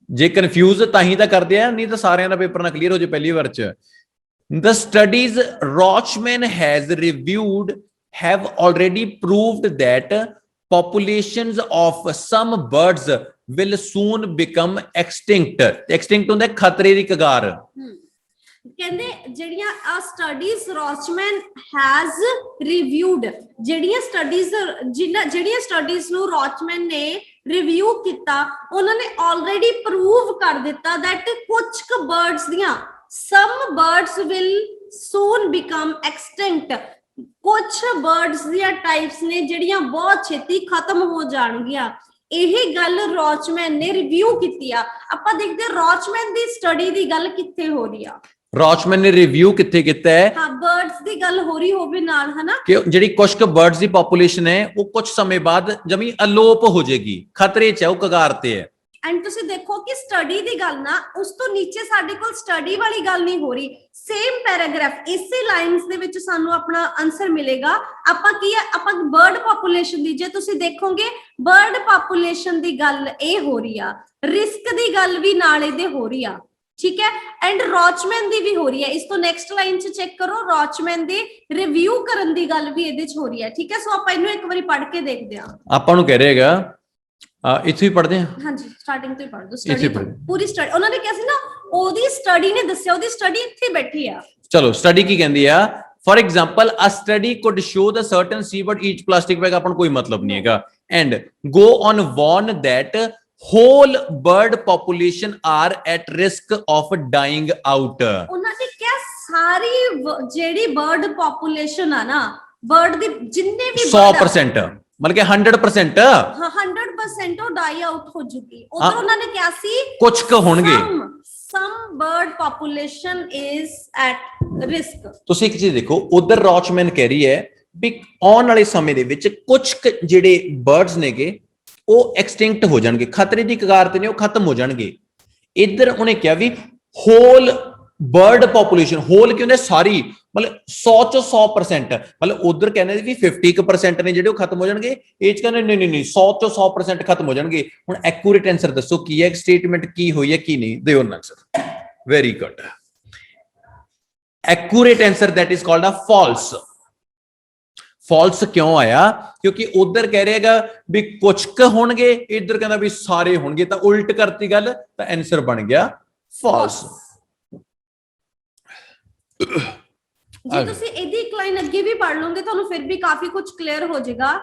ਜੇ ਕਨਫਿਊਜ਼ ਤਾਂ ਹੀ ਤਾਂ ਕਰਦੇ ਆ, ਨਹੀਂ ਤਾਂ ਸਾਰਿਆਂ ਦਾ ਪੇਪਰ ਨਾ ਕਲੀਅਰ ਹੋ ਜੇ ਪਹਿਲੀ ਵਾਰ ਚ। The studies Rochman has reviewed have already proved that populations of some birds will soon become extinct. Extinct ਹੁੰਦਾ ਖਤਰੇ ਦੀ ਕਗਾਰ।
ਕਹਿੰਦੇ ਜਿਹੜੀਆਂ ਆ ਸਟੱਡੀਜ਼ ਰੌਚਮੈਨ ਹੈਜ਼ ਰਿਵਿਊਡ, ਜਿਹੜੀਆਂ ਸਟੱਡੀਜ਼ ਨੂੰ ਰੌਚਮੈਨ ਨੇ ਰਿਵਿਊ ਕੀਤਾ, ਉਹਨਾਂ ਨੇ ਆਲਰੇਡੀ ਪ੍ਰੂਵ ਕਰ ਦਿੱਤਾ that ਕੁਝ ਕੁ ਬਰਡਸ ਦੀਆਂ, some birds will soon become extinct, ਕੁਝ ਬਰਡਸ ਦੀਆਂ ਟਾਈਪਸ ਨੇ ਜਿਹੜੀਆਂ ਬਹੁਤ ਛੇਤੀ ਖਤਮ ਹੋ ਜਾਣਗੀਆਂ। ਇਹ ਗੱਲ ਰੌਚਮੈਨ ਨੇ ਰਿਵਿਊ ਕੀਤੀ ਆ। ਆਪਾਂ ਦੇਖਦੇ ਰੌਚਮੈਨ ਦੀ ਸਟੱਡੀ ਦੀ ਗੱਲ ਕਿੱਥੇ ਹੋ ਰਹੀ ਆ,
ਰੌਚਮੈਨ ਨੇ ਰਿਵਿਊ ਕਿੱਥੇ ਕੀਤਾ ਹੈ?
ਹਾਂ, ਬਰਡਸ ਦੀ ਗੱਲ ਹੋ ਰਹੀ ਹੋਵੇ ਨਾਲ, ਹਨਾ, ਕਿ
ਜਿਹੜੀ ਕੁਝ ਕੁ ਬਰਡਸ ਦੀ ਪੋਪੂਲੇਸ਼ਨ ਹੈ ਉਹ ਕੁਝ ਸਮੇਂ ਬਾਅਦ ਜਮੀ ਅਲੋਪ ਹੋ ਜਾਏਗੀ, ਖਤਰੇ 'ਚ ਹੈ, ਉਹ ਕਗਾਰ ਤੇ ਹੈ।
ਐਂਡ ਤੁਸੀਂ ਦੇਖੋ ਕਿ ਸਟੱਡੀ ਦੀ ਗੱਲ ਨਾ, ਉਸ ਤੋਂ ਨੀਚੇ ਸਾਡੇ ਕੋਲ ਸਟੱਡੀ ਵਾਲੀ ਗੱਲ ਨਹੀਂ ਹੋ ਰਹੀ। ਸੇਮ ਪੈਰਾਗ੍ਰਾਫ ਇਸੇ ਲਾਈਨਸ ਦੇ ਵਿੱਚ ਸਾਨੂੰ ਆਪਣਾ ਆਨਸਰ ਮਿਲੇਗਾ। ਆਪਾਂ ਕੀ ਹੈ, ਆਪਾਂ ਬਰਡ ਪੋਪੂਲੇਸ਼ਨ ਦੀ, ਜੇ ਤੁਸੀਂ ਦੇਖੋਗੇ ਬਰਡ ਪੋਪੂਲੇਸ਼ਨ ਦੀ ਗੱਲ ਇਹ ਹੋ ਰਹੀ ਆ, ਰਿਸਕ ਦੀ ਗੱਲ ਵੀ ਨਾਲ ਇਹਦੇ ਹੋ ਰਹੀ ਆ, ਠੀਕ ਹੈ, ਐਂਡ ਰੌਚਮੈਨ ਦੀ ਵੀ ਹੋ ਰਹੀ ਹੈ। ਇਸ ਤੋਂ ਨੈਕਸਟ ਲਾਈਨ 'ਚ ਚੈੱਕ ਕਰੋ, ਰੌਚਮੈਨ ਦੇ ਰਿਵਿਊ ਕਰਨ ਦੀ ਗੱਲ ਵੀ ਇਹਦੇ 'ਚ ਹੋ ਰਹੀ ਹੈ, ਠੀਕ ਹੈ। ਸੋ ਆਪਾਂ ਇਹਨੂੰ ਇੱਕ ਵਾਰੀ ਪੜ੍ਹ ਕੇ ਦੇਖਦੇ ਹਾਂ।
ਆਪਾਂ ਨੂੰ ਕਹਿ ਰਹੇਗਾ ਇੱਥੇ ਹੀ ਪੜ੍ਹਦੇ ਹਾਂ, ਹਾਂਜੀ,
ਸਟਾਰਟਿੰਗ ਤੋਂ ਹੀ ਪੜ੍ਹ ਦੋ, ਸਟੱਡੀ ਪੂਰੀ ਸਟੱਡੀ ਉਹਨਾਂ ਨੇ ਕਿਹਾ ਸੀ ਨਾ, ਉਹਦੀ ਸਟੱਡੀ ਨੇ ਦੱਸਿਆ, ਉਹਦੀ ਸਟੱਡੀ ਇੱਥੇ ਬੈਠੀ ਆ।
ਚਲੋ ਸਟੱਡੀ ਕੀ ਕਹਿੰਦੀ ਆ? For example a study could show the certain seabird each plastic bag, ਆਪਾਂ ਨੂੰ ਕੋਈ ਮਤਲਬ ਨਹੀਂ ਹੈਗਾ, and go on warn that whole bird population are at risk of dying out।
ਉਹਨਾਂ ਨੇ ਕਿਹਾ ਸਾਰੀ ਜਿਹੜੀ ਬਰਡ ਪੋਪੂਲੇਸ਼ਨ ਆ ਨਾ, ਬਰਡ ਦੀ ਜਿੰਨੇ ਵੀ
100%, मतलब कि 100%,
हाँ 100% ਉਹ ਡਾਈ ਆਊਟ ਹੋ ਚੁੱਕੀ। ਉਧਰ ਉਹਨਾਂ ਨੇ ਕਿਹਾ ਸੀ
ਕੁਝ ਕੁ ਹੋਣਗੇ,
some bird population is at risk.
ਤੁਸੀਂ ਇੱਕ ਚੀਜ਼ ਦੇਖੋ, ਉਧਰ ਰੌਚਮੈਨ ਕਹਿ ਰਹੀ ਹੈ ਵੀ ਆਉਣ ਵਾਲੇ ਸਮੇਂ ਦੇ ਵਿੱਚ ਕੁਝ ਜਿਹੜੇ ਬਰਡਸ ਨੇਗੇ ਉਹ ਐਕਸਟਿੰਕਟ ਹੋ ਜਾਣਗੇ, ਖਤਰੇ ਦੀ ਕਗਾਰ ਤੇ ਨੇ, ਉਹ ਖਤਮ ਹੋ ਜਾਣਗੇ। ਇੱਧਰ ਉਹਨੇ ਕਿਹਾ ਵੀ ਹੋਲ ਬਰਡ ਪੋਪੂਲੇਸ਼ਨ, ਹੋਲ ਕੀ ਹੁੰਦਾ ਸਾਰੀ, ਮਤਲਬ 100 ਚੋਂ 100%, ਮਤਲਬ ਉਧਰ ਕਹਿੰਦੇ ਵੀ 50% ਨੇ ਜਿਹੜੇ ਉਹ ਖਤਮ ਹੋ ਜਾਣਗੇ, ਇਹ ਚ ਕਹਿੰਦੇ ਨਹੀਂ ਨਹੀਂ ਨਹੀਂ 100 ਚੋਂ 100% ਖਤਮ ਹੋ ਜਾਣਗੇ। ਹੁਣ ਐਕੂਰੇਟ ਆਨਸਰ ਦੱਸੋ ਕੀ ਹੈ, ਸਟੇਟਮੈਂਟ ਕੀ ਹੋਈ ਹੈ ਕੀ ਨਹੀਂ, ਦਿਓ answer. Very good, accurate answer that is called a false। False ਕਿਉਂ ਆਇਆ? ਕਿਉਂਕਿ ਉਧਰ ਕਹਿ ਰਹੇਗਾ ਵੀ ਕੁਝ ਕ ਹੋਣਗੇ, ਇੱਧਰ ਕਹਿੰਦਾ ਵੀ ਸਾਰੇ ਹੋਣਗੇ, ਤਾਂ ਉਲਟ ਕਰਤੀ ਗੱਲ, ਤਾਂ ਆਨਸਰ ਬਣ ਗਿਆ ਫਾਲਸ।
ਜੇ ਤੁਸੀਂ ਇਹਦੀ ਇੱਕ ਲਾਈਨ ਅੱਗੇ ਵੀ ਪੜ੍ਹ ਲਓਗੇ ਤੁਹਾਨੂੰ ਫਿਰ ਵੀ ਕਾਫੀ ਕੁਝ ਕਲੀਅਰ ਹੋ ਜਾਏਗਾ।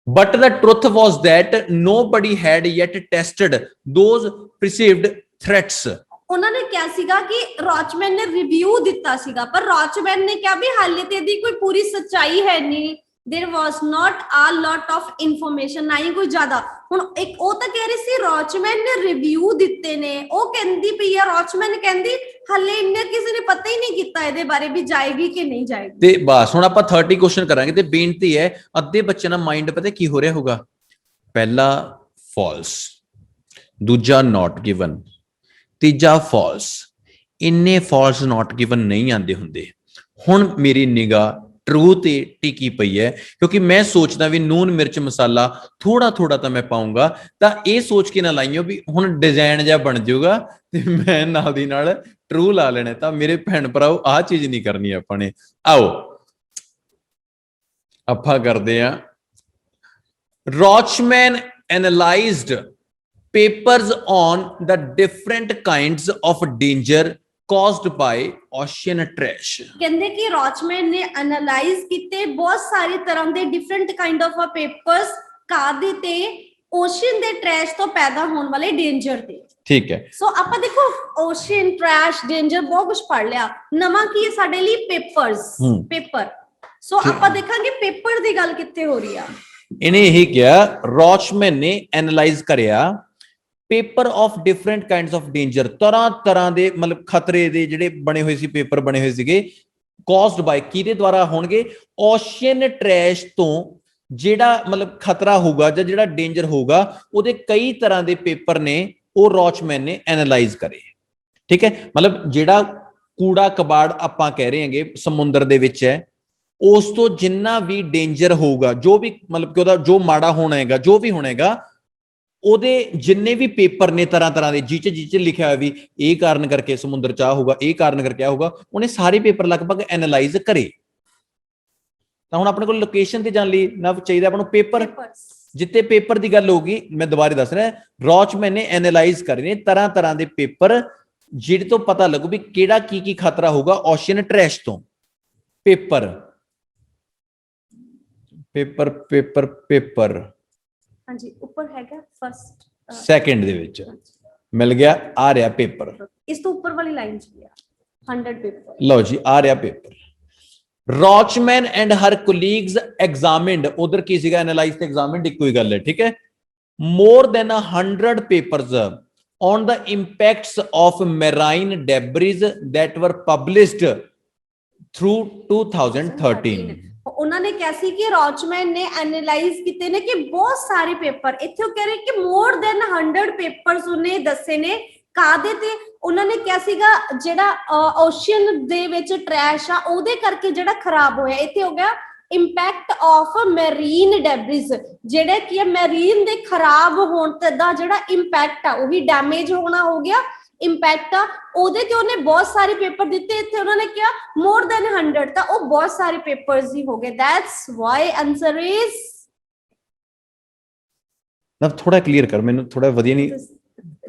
But the truth was that nobody had yet tested those perceived threats।
ਉਹਨਾਂ ਨੇ ਕਿਹਾ ਸੀਗਾ ਕਿ ਰੌਚਮੈਨ ਨੇ ਰਿਵਿਊ ਦਿੱਤਾ ਸੀਗਾ, ਪਰ ਰੌਚਮੈਨ ਨੇ ਕਿਹਾ ਵੀ ਹਾਲੇ ਤੇ ਇਹਦੀ ਕੋਈ ਪੂਰੀ ਸੱਚਾਈ ਹੈ ਨਹੀਂ। There was not a lot of information, ਨਾ ਹੀ ਕੋਈ ਜ਼ਿਆਦਾ। ਹੁਣ ਇੱਕ ਉਹ ਤਾਂ ਕਹਿ ਰਹੀ ਸੀ ਰੌਚਮੈਨ ਨੇ ਰਿਵਿਊ ਦਿੱਤੇ ਨੇ, ਉਹ ਕਹਿੰਦੀ ਪਈ ਆ ਰੌਚਮੈਨ ਕਹਿੰਦੀ ਹਾਲੇ ਇੰਨੇ ਕਿਸੇ ਨੇ ਪਤਾ ਹੀ ਨਹੀਂ ਕੀਤਾ ਇਹਦੇ ਬਾਰੇ ਵੀ ਜਾਏਗੀ ਕਿ ਨਹੀਂ ਜਾਏਗੀ।
ਤੇ ਬਸ ਹੁਣ ਆਪਾਂ 30 ਕੁਐਸਚਨ ਕਰਾਂਗੇ ਤੇ ਬੇਨਤੀ ਹੈ ਅੱਧੇ ਬੱਚੇ ਦਾ ਮਾਈਂਡ ਪਤਾ ਕੀ ਹੋ ਰਿਹਾ ਹੋਗਾ, ਪਹਿਲਾ ਫਾਲਸ, ਦੂਜਾ ਨਾਟ ਗਿਵਨ, ਤੀਜਾ ਫਾਲਸ। ਇੰਨੇ ਫਾਲਸ ਨਾਟ ਗਿਵਨ ਨਹੀਂ ਆਉਂਦੇ ਹੁੰਦੇ। ਹੁਣ ਮੇਰੀ ਨਿਗਾਹ ਟਰੂ ਤੇ ਟਿਕੀ ਪਈ ਹੈ ਕਿਉਂਕਿ ਮੈਂ ਸੋਚਦਾ ਵੀ ਨੂਨ ਮਿਰਚ ਮਸਾਲਾ ਥੋੜਾ ਥੋੜਾ ਤਾਂ ਮੈਂ ਪਾਉਂਗਾ, ਤਾਂ ਇਹ ਸੋਚ ਕੇ ਨਾ ਲਾਈਓ ਵੀ ਹੁਣ ਡਿਜ਼ਾਈਨ ਜਿਹਾ ਬਣ ਜਾਊਗਾ ਤੇ ਮੈਂ ਨਾਲ ਦੀ ਨਾਲ ਟਰੂ ਲਾ ਲੈਣਾ। ਤਾਂ ਮੇਰੇ ਭੈਣ ਭਰਾਓ ਆਹ ਚੀਜ਼ ਨਹੀਂ ਕਰਨੀ ਆਪਾਂ ਨੇ। ਆਓ ਆਪਾਂ ਕਰਦੇ ਆ, ਰੌਚਮੈਨ ਐਨਾਲਾਈਜ਼ਡ papers on the different kinds of danger caused by ocean trash।
ਕਹਿੰਦੇ ਕਿ ਰੌਚਮੈਨ ਨੇ ਐਨਾਲਾਈਜ਼ ਕੀਤੇ ਬਹੁਤ ਸਾਰੀ ਤਰ੍ਹਾਂ ਦੇ ਡਿਫਰੈਂਟ ਕਾਈਂਡ ਆਫ ਪੇਪਰਸ ਕਾਦੇ ਤੇ ਓਸ਼ਨ ਦੇ ਟ੍ਰੈਸ਼ ਤੋਂ ਪੈਦਾ ਹੋਣ ਵਾਲੇ ਡੇਂਜਰ ਤੇ।
ਠੀਕ ਹੈ,
ਸੋ ਆਪਾਂ ਦੇਖੋ ਓਸ਼ਨ ਟ੍ਰੈਸ਼ ਡੇਂਜਰ ਬਹੁਤ ਕੁਝ ਪੜ ਲਿਆ। ਨਵਾਂ ਕੀ ਹੈ ਸਾਡੇ ਲਈ? Papers, paper. ਸੋ ਆਪਾਂ ਦੇਖਾਂਗੇ ਪੇਪਰ ਦੀ ਗੱਲ ਕਿੱਥੇ ਹੋ ਰਹੀ ਆ।
ਇਹਨੇ ਇਹ ਕਿਹਾ ਰੌਚਮੈਨ ਨੇ ਐਨਾਲਾਈਜ਼ ਕਰਿਆ paper of different kinds of danger, ਤਰ੍ਹਾਂ ਤਰ੍ਹਾਂ ਦੇ ਮਤਲਬ ਖਤਰੇ ਦੇ ਜਿਹੜੇ ਬਣੇ ਹੋਏ ਸੀ, ਪੇਪਰ ਬਣੇ ਹੋਏ ਸੀਗੇ, ਕਾਜ਼ਡ ਬਾਈ ਕਿਹਦੇ ਦੁਆਰਾ ਹੋਣਗੇ? ਓਸ਼ਨ ਟ੍ਰੈਸ਼ ਤੋਂ ਜਿਹੜਾ ਮਤਲਬ ਖਤਰਾ ਹੋਊਗਾ ਜਾਂ ਜਿਹੜਾ ਡੇਂਜਰ ਹੋਊਗਾ, ਉਹਦੇ ਕਈ ਤਰ੍ਹਾਂ ਦੇ ਪੇਪਰ ਨੇ ਉਹ ਰੌਚਮੈਨ ਨੇ ਐਨਾਲਾਈਜ਼ ਕਰੇ। ਠੀਕ ਹੈ, ਮਤਲਬ ਜਿਹੜਾ ਕੂੜਾ ਕਬਾੜ ਆਪਾਂ ਕਹਿ ਰਹੇ ਹਾਂਗੇ ਸਮੁੰਦਰ ਦੇ ਵਿੱਚ ਹੈ, ਉਸ ਤੋਂ ਜਿੰਨਾ ਵੀ ਡੇਂਜਰ ਹੋਊਗਾ, ਜੋ ਵੀ ਮਤਲਬ ਕਿ ਉਹਦਾ ਜੋ ਮਾੜਾ ਹੋਣਾ ਹੈਗਾ, ਜੋ ਵੀ ਹੋਣਾ ਹੈਗਾ, ਉਹਦੇ ਜਿੰਨੇ ਵੀ ਪੇਪਰ ਨੇ ਤਰ੍ਹਾਂ ਤਰ੍ਹਾਂ ਦੇ ਜਿਹ ਲਿਖਿਆ ਹੋਇਆ ਵੀ ਇਹ ਕਾਰਨ ਕਰਕੇ ਸਮੁੰਦਰ ਚ ਹੋਊਗਾ, ਇਹ ਕਾਰਨ ਕਰਕੇ ਆ ਹੋਊਗਾ, ਉਹਨੇ ਸਾਰੇ ਪੇਪਰ ਲਗਭਗ ਐਨਾਲਾਈਜ਼ ਕਰੇ। ਤਾਂ ਹੁਣ ਆਪਣੇ ਕੋਲ ਲੋਕੇਸ਼ਨ ਤੇ ਜਾਣ ਲਈ ਨਾ ਚਾਹੀਦਾ ਆਪਾਂ ਨੂੰ ਪੇਪਰ, ਜਿੱਤੇ ਪੇਪਰ ਦੀ ਗੱਲ ਹੋਊਗੀ। ਮੈਂ ਦੁਬਾਰਾ ਦੱਸ ਰਿਹਾ, ਰੌਚਮੈਨ ਨੇ ਐਨਾਲਾਈਜ਼ ਕਰੇ ਨੇ ਤਰ੍ਹਾਂ ਤਰ੍ਹਾਂ ਦੇ ਪੇਪਰ ਜਿਹੜੇ ਤੋਂ ਪਤਾ ਲੱਗੂ ਵੀ ਕਿਹੜਾ ਕੀ ਖਤਰਾ ਹੋਊਗਾ ਓਸ਼ਨ ਟ੍ਰੈਸ਼ ਤੋਂ। ਪੇਪਰ ਪੇਪਰ ਪੇਪਰ ਪੇਪਰ
ਹਾਂਜੀ, ਉੱਪਰ ਹੈਗਾ ਫਸਟ
ਸੈਕਿੰਡ ਦੇ ਵਿੱਚ ਮਿਲ ਗਿਆ, ਆ ਰਿਹਾ ਪੇਪਰ।
ਇਸ ਤੋਂ ਉੱਪਰ ਵਾਲੀ ਲਾਈਨ ਚ ਗਿਆ 100 ਪੇਪਰ।
ਲਓ ਜੀ, ਆ ਰਿਹਾ ਪੇਪਰ। ਰੌਚਮੈਨ ਐਂਡ ਹਰ ਕੋਲੀਗਸ ਐਗਜ਼ਾਮਿਨਡ, ਉਧਰ ਕੀ ਸੀਗਾ? ਐਨਾਲਾਈਜ਼ ਤੇ ਐਗਜ਼ਾਮਿਨਡ ਇੱਕੋ ਹੀ ਗੱਲ ਹੈ। ਠੀਕ ਹੈ, more than 100 papers on the impacts of marine debris that were published through 2013।
ਉਹਨਾਂ ਨੇ ਕਿਹਾ ਸੀ ਕਿ ਰੌਚਮੈਨ ਨੇ ਐਨਾਲਾਈਜ਼ ਕੀਤੇ ਨੇ ਕਿ ਬਹੁਤ ਸਾਰੇ ਪੇਪਰ, ਇੱਥੇ ਉਹ ਕਹਿ ਰਹੇ ਕਿ ਮੋਰ ਦੈਨ 100 ਪੇਪਰਸ ਉਹਨੇ ਦੱਸੇ ਨੇ ਕਾਦੇ ਤੇ। ਉਹਨਾਂ ਨੇ ਕਿਹਾ ਸੀਗਾ ਜਿਹੜਾ ਓਸ਼ਨ ਦੇ ਵਿੱਚ ਟ੍ਰੈਸ਼ ਆ ਉਹਦੇ ਕਰਕੇ ਜਿਹੜਾ ਖਰਾਬ ਹੋਇਆ, ਇੱਥੇ ਹੋ ਗਿਆ ਇੰਪੈਕਟ ਆਫ ਮੈਰੀਨ ਡੈਬਰਿਸ, ਜਿਹੜੇ ਕੀ ਹੈ ਮੈਰੀਨ ਦੇ ਖਰਾਬ ਹੋਣ ਦਾ ਜਿਹੜਾ ਇੰਪੈਕਟ ਆ, ਉਹੀ ਡੈਮੇਜ ਹੋਣਾ ਹੋ ਗਿਆ, ਇੰਪੈਕਟ ਆ ਉਹਦੇ ਤੇ ਉਹਨੇ ਬਹੁਤ ਸਾਰੇ ਪੇਪਰ ਦਿੱਤੇ। ਇੱਥੇ ਉਹਨਾਂ ਨੇ ਕਿਹਾ ਮੋਰ ਦੈਨ 100, ਤਾਂ ਉਹ ਬਹੁਤ ਸਾਰੇ ਪੇਪਰਸ ਹੀ ਹੋ ਗਏ। That's why answer is.
ਨਾ ਥੋੜਾ ਕਲੀਅਰ ਕਰ, ਮੈਨੂੰ ਥੋੜਾ ਵਧੀਆ ਨਹੀਂ,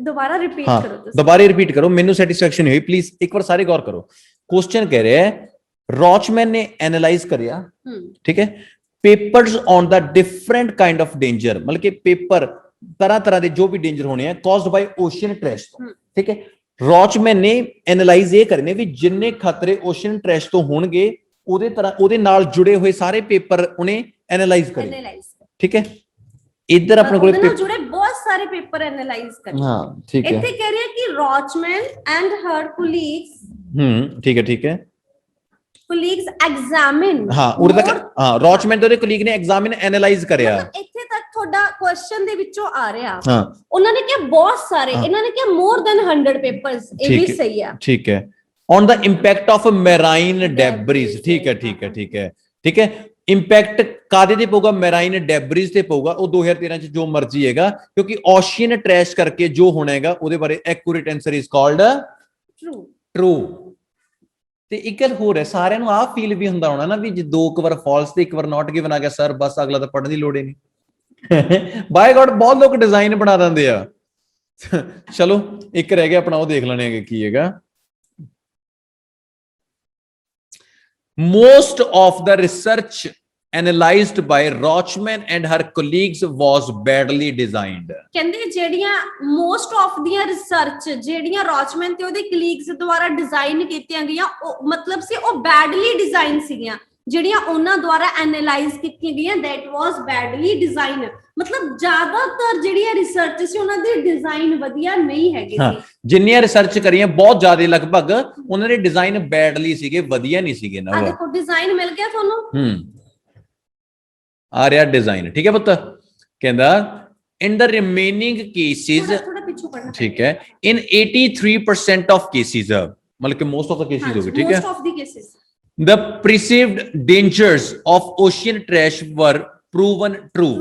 ਦੁਬਾਰਾ ਰਿਪੀਟ ਕਰੋ ਤੁਸੀਂ।
ਦੁਬਾਰਾ ਰਿਪੀਟ ਕਰੋ, ਮੈਨੂੰ ਸੈਟੀਸਫੈਕਸ਼ਨ ਹੋਈ। ਪਲੀਜ਼ ਇੱਕ ਵਾਰ ਸਾਰੇ ਗੌਰ ਕਰੋ। ਕੁਐਸਚਨ ਕਹਿ ਰਿਹਾ ਹੈ ਰੌਚਮੈਨ ਨੇ ਐਨਾਲਾਈਜ਼ ਕਰਿਆ, ਠੀਕ ਹੈ, papers on the different kind of danger, ਮਤਲਬ ਕਿ ਪੇਪਰ ਤਰ੍ਹਾਂ ਤਰ੍ਹਾਂ ਦੇ ਜੋ ਵੀ ਡੇਂਜਰ ਹੋਣੇ ਆ ਕਾਜ਼ਡ ਬਾਈ ਓਸ਼ਨ ਟ੍ਰੈਸ਼ ਤੋਂ। ਠੀਕ ਹੈ, ਰੌਚਮੈਨ ਨੇ ਐਨਾਲਾਈਜ਼ ਇਹ ਕਰਨੇ ਵੀ ਜਿੰਨੇ ਖਤਰੇ ਓਸ਼ਨ ਟ੍ਰੈਸ਼ ਤੋਂ ਹੋਣਗੇ ਉਹਦੇ ਨਾਲ ਜੁੜੇ ਹੋਏ ਸਾਰੇ ਪੇਪਰ ਉਹਨੇ ਐਨਾਲਾਈਜ਼ ਕਰੇ। ਠੀਕ ਹੈ, ਇੱਧਰ ਆਪਣੇ ਕੋਲ
ਜੁੜੇ ਬਹੁਤ ਸਾਰੇ ਪੇਪਰ ਐਨਾਲਾਈਜ਼ ਕਰੇ।
हाँ ठीक है।
ਇੱਥੇ ਕਹਿ ਰਿਹਾ ਕਿ ਰੌਚਮੈਨ ਐਂਡ ਹਰ
ठीक है
colleagues examine
हाँ उरे तक
more-
हाँ रॉचमैन ਦੇ ਕਲੀਗ ਨੇ ਐਗਜ਼ਾਮਿਨ ਐਨਾਲਾਈਜ਼ ਕਰਿਆ।
ਮਤਲਬ ਇੱਥੇ ਤੱਕ ਤੁਹਾਡਾ ਕੁਐਸਚਨ ਦੇ ਵਿੱਚੋਂ ਆ ਰਿਹਾ।
ਹਾਂ
ਉਹਨਾਂ ਨੇ ਕਿਹਾ ਬਹੁਤ ਸਾਰੇ,
ਹਾਂ।
ਇਹਨਾਂ ਨੇ ਕਿਹਾ more than 100 papers, ਇਹ
ਠੀਕ
ਵੀ
ਹੈ,
ਸਹੀ ਆ।
ठीक है on the impact of marine debris. ठीक है ठीक है ਇੰਪੈਕਟ ਕਾਦੇ ਤੇ ਪਊਗਾ? ਮੈਰਾਈਨ ਡੈਬਰੀਜ਼ ਤੇ ਪਊਗਾ। ਉਹ 2013 ਚ ਜੋ ਮਰਜ਼ੀ ਹੈਗਾ, ਕਿਉਂਕਿ ਓਸ਼ੀਅਨ ਟ੍ਰੈਸ਼ ਕਰਕੇ ਜੋ ਹੋਣਾ ਹੈਗਾ ਉਹਦੇ ਬਾਰੇ accurate answer is called true. ਤੇ ਇੱਕ ਗੱਲ ਹੋਰ ਹੈ, ਸਾਰਿਆਂ ਨੂੰ ਆਹ ਫੀਲ ਵੀ ਹੁੰਦਾ ਹੋਣਾ ਨਾ ਵੀ ਜੇ ਦੋ ਇੱਕ ਵਾਰ ਫਾਲਸ ਤੇ ਇੱਕ ਵਾਰ ਨਾਟ ਗਿਵਨ ਆ ਗਿਆ ਸਰ ਬਸ ਅਗਲਾ ਤਾਂ ਪੜ੍ਹਨ ਦੀ ਲੋੜ ਹੀ ਨਹੀਂ। ਬਾਈ ਗॉड ਬਹੁਤ ਲੋਕ ਡਿਜ਼ਾਈਨ ਬਣਾ ਦਿੰਦੇ ਆ। ਚਲੋ ਇੱਕ ਰਹਿ ਗਿਆ ਆਪਣਾ, ਉਹ ਦੇਖ ਲੈਣੇ ਹੈਗੇ ਕੀ ਹੈਗਾ। Most of the research analyzed by Rochman and her colleagues was badly designed.
ਕਹਿੰਦੇ ਜਿਹੜੀਆਂ ਮੋਸਟ ਆਫ ਦੀਆਂ ਰਿਸਰਚ ਜਿਹੜੀਆਂ ਰੌਚਮੈਨ ਤੇ ਉਹਦੇ ਕਲੀਗਸ ਦੁਆਰਾ ਡਿਜ਼ਾਈਨ ਕੀਤੀਆਂ ਗਈਆਂ, ਉਹ ਮਤਲਬ ਸੀ ਉਹ ਬੈਡਲੀ ਡਿਜ਼ਾਈਨ ਸੀਗੀਆਂ। ਜਿਹੜੀਆਂ ਉਹਨਾਂ ਦੁਆਰਾ ਐਨਾਲਾਈਜ਼ ਕੀਤੀਆਂ ਗਈਆਂ that was badly designed, ਮਤਲਬ ਜ਼ਿਆਦਾਤਰ ਜਿਹੜੀਆਂ ਰਿਸਰਚ ਸੀ ਉਹਨਾਂ ਦੇ ਡਿਜ਼ਾਈਨ ਵਧੀਆ ਨਹੀਂ ਹੈਗੇ ਸੀ।
ਜਿੰਨੀਆਂ ਰਿਸਰਚ ਕਰੀਆਂ ਬਹੁਤ ਜ਼ਿਆਦਾ ਲਗਭਗ ਉਹਨਾਂ ਦੇ ਡਿਜ਼ਾਈਨ ਬੈਡਲੀ ਸੀਗੇ, ਵਧੀਆ ਨਹੀਂ ਸੀਗੇ ਨਾ।
ਆ ਦੇਖੋ ਡਿਜ਼ਾਈਨ ਮਿਲ ਗਿਆ ਤੁਹਾਨੂੰ।
ਆ ਰਿਹਾ ਡਿਜ਼ਾਈਨ, ਠੀਕ ਹੈ ਪੁੱਤ। ਕਹਿੰਦਾ in the remaining cases,
ਥੋੜਾ ਪਿੱਛੋਂ ਪੜਨਾ,
ਠੀਕ ਹੈ, in 83% of cases, मतलब कि most of the cases हो गए, ठीक है,
most of the cases
the perceived dangers of ocean trash were proven true.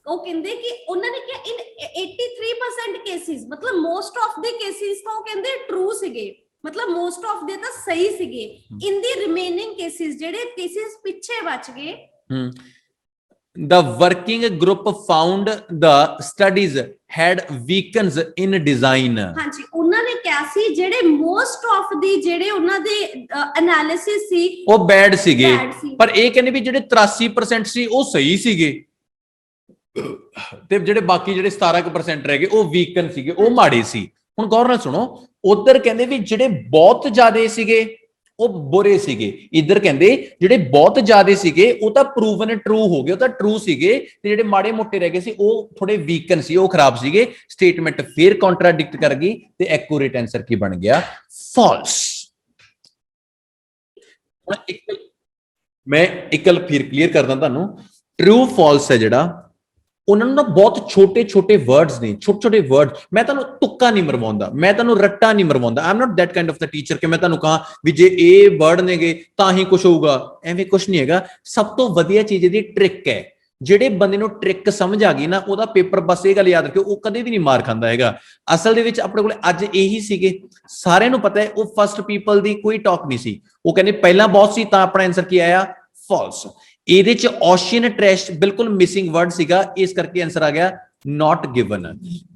ਉਹ ਕਹਿੰਦੇ ਕਿ ਉਹਨਾਂ ਨੇ ਕਿਹਾ in 83% ਕੇਸਿਸ, ਮਤਲਬ ਮੋਸਟ ਆਫ ਦੇ ਕੇਸਿਸ ਤਾਂ ਉਹ ਕਹਿੰਦੇ ਟਰੂ ਸੀਗੇ, ਮਤਲਬ ਮੋਸਟ ਆਫ ਦੇ ਤਾਂ ਸਹੀ ਸੀਗੇ। ਇਨ ਦੀ ਰਿਮੇਨਿੰਗ ਕੇਸਿਸ, ਜਿਹੜੇ ਕੇਸਿਸ ਪਿੱਛੇ ਬਚ ਗਏ,
the working group found the studies had weaknesses in design.
ਹਾਂਜੀ ਉਹਨਾਂ ਨੇ ਕਿਹਾ ਸੀ ਜਿਹੜੇ ਮੋਸਟ ਆਫ ਦੀ ਜਿਹੜੇ ਉਹਨਾਂ ਦੇ ਐਨਾਲਿਸਿਸ ਸੀ
ਉਹ ਬੈਡ ਸੀਗੇ,
bad ਸੀ।
ਪਰ ਇਹ ਕਹਿੰਦੇ ਵੀ ਜਿਹੜੇ 83% ਸੀ ਉਹ ਸਹੀ ਸੀਗੇ ਤੇ ਜਿਹੜੇ ਬਾਕੀ ਜਿਹੜੇ 17% ਰਹਿ ਗਏ ਉਹ ਵੀਕਨ ਸੀਗੇ, ਉਹ ਮਾੜੇ ਸੀ। ਹੁਣ ਗੌਰ ਨਾਲ ਸੁਣੋ, ਉਧਰ ਕਹਿੰਦੇ ਵੀ ਜਿਹੜੇ ਬਹੁਤ ਜ਼ਿਆਦੇ ਸੀਗੇ ਉਹ ਬੁਰੇ ਸੀਗੇ, ਇੱਧਰ ਕਹਿੰਦੇ ਜਿਹੜੇ ਬਹੁਤ ਜ਼ਿਆਦੇ ਸੀਗੇ ਉਹ ਤਾਂ ਪ੍ਰੂਵਨ ਟਰੂ ਹੋ ਗਏ, ਉਹ ਤਾਂ ਟਰੂ ਸੀਗੇ, ਤੇ ਜਿਹੜੇ ਮਾੜੇ ਮੋਟੇ ਰਹਿ ਗਏ ਸੀ ਉਹ ਥੋੜੇ ਵੀਕਨ ਸੀ, ਉਹ ਖਰਾਬ ਸੀਗੇ। ਸਟੇਟਮੈਂਟ ਫੇਰ ਕੰਟਰਾਡਿਕਟ ਕਰ ਗਈ ਤੇ ਐਕੂਰੇਟ ਆਨਸਰ ਕੀ ਬਣ ਗਿਆ? ਫਾਲਸ। ਮੈਂ ਇੱਕ ਗੱਲ ਫਿਰ ਕਲੀਅਰ ਕਰਦਾ ਤੁਹਾਨੂੰ, ਟਰੂ ਫਾਲਸ ਹੈ ਜਿਹੜਾ, ਉਹਨਾਂ ਨੂੰ ਨਾ ਬਹੁਤ ਛੋਟੇ ਛੋਟੇ ਵਰਡਸ ਨੇ, ਛੋਟੇ ਛੋਟੇ ਵਰਡ। ਮੈਂ ਤੁਹਾਨੂੰ ਤੁੱਕਾ ਨਹੀਂ ਮਰਵਾਉਂਦਾ, ਮੈਂ ਤੁਹਾਨੂੰ ਰੱਟਾ ਨਹੀਂ ਮਰਵਾਉਂਦਾ। I am not that kind of the teacher ਕਿ ਮੈਂ ਤੁਹਾਨੂੰ ਕਹਾਂ ਵੀ ਜੇ ਇਹ ਵਰਡ ਨੇਗੇ ਤਾਂ ਹੀ ਕੁਝ ਹੋਊਗਾ, ਐਵੇਂ ਕੁਝ ਨਹੀਂ ਹੈਗਾ। ਸਭ ਤੋਂ ਵਧੀਆ ਚੀਜ਼ ਇਹਦੀ ਟ੍ਰਿਕ ਹੈ। ਜਿਹੜੇ ਬੰਦੇ ਨੂੰ ਟ੍ਰਿਕ ਸਮਝ ਆ ਗਈ ਨਾ, ਉਹਦਾ ਪੇਪਰ ਬਸ ਇਹ ਗੱਲ ਯਾਦ ਰੱਖਿਓ, ਉਹ ਕਦੇ ਵੀ ਨਹੀਂ ਮਾਰ ਖਾਂਦਾ ਹੈਗਾ। ਅਸਲ ਦੇ ਵਿੱਚ ਆਪਣੇ ਕੋਲ ਅੱਜ ਇਹੀ ਸੀਗੇ, ਸਾਰਿਆਂ ਨੂੰ ਪਤਾ ਹੈ। ਉਹ ਫਸਟ ਪੀਪਲ ਦੀ ਕੋਈ ਟਾਕ ਨਹੀਂ ਸੀ, ਉਹ ਕਹਿੰਦੇ ਪਹਿਲਾਂ ਬਹੁਤ ਸੀ ਤਾਂ ਆਪਣਾ ਆਨਸਰ ਕੀ ਆਇਆ? ਫਾਲਸ। ਇਹਦੇ ਚ ਓਸ਼ੀਅਨ ਟ੍ਰੈਸ਼ ਬਿਲਕੁਲ ਮਿਸਿੰਗ ਵਰਡ ਸੀਗਾ, ਇਸ ਕਰਕੇ ਆਨਸਰ ਆ ਗਿਆ not given।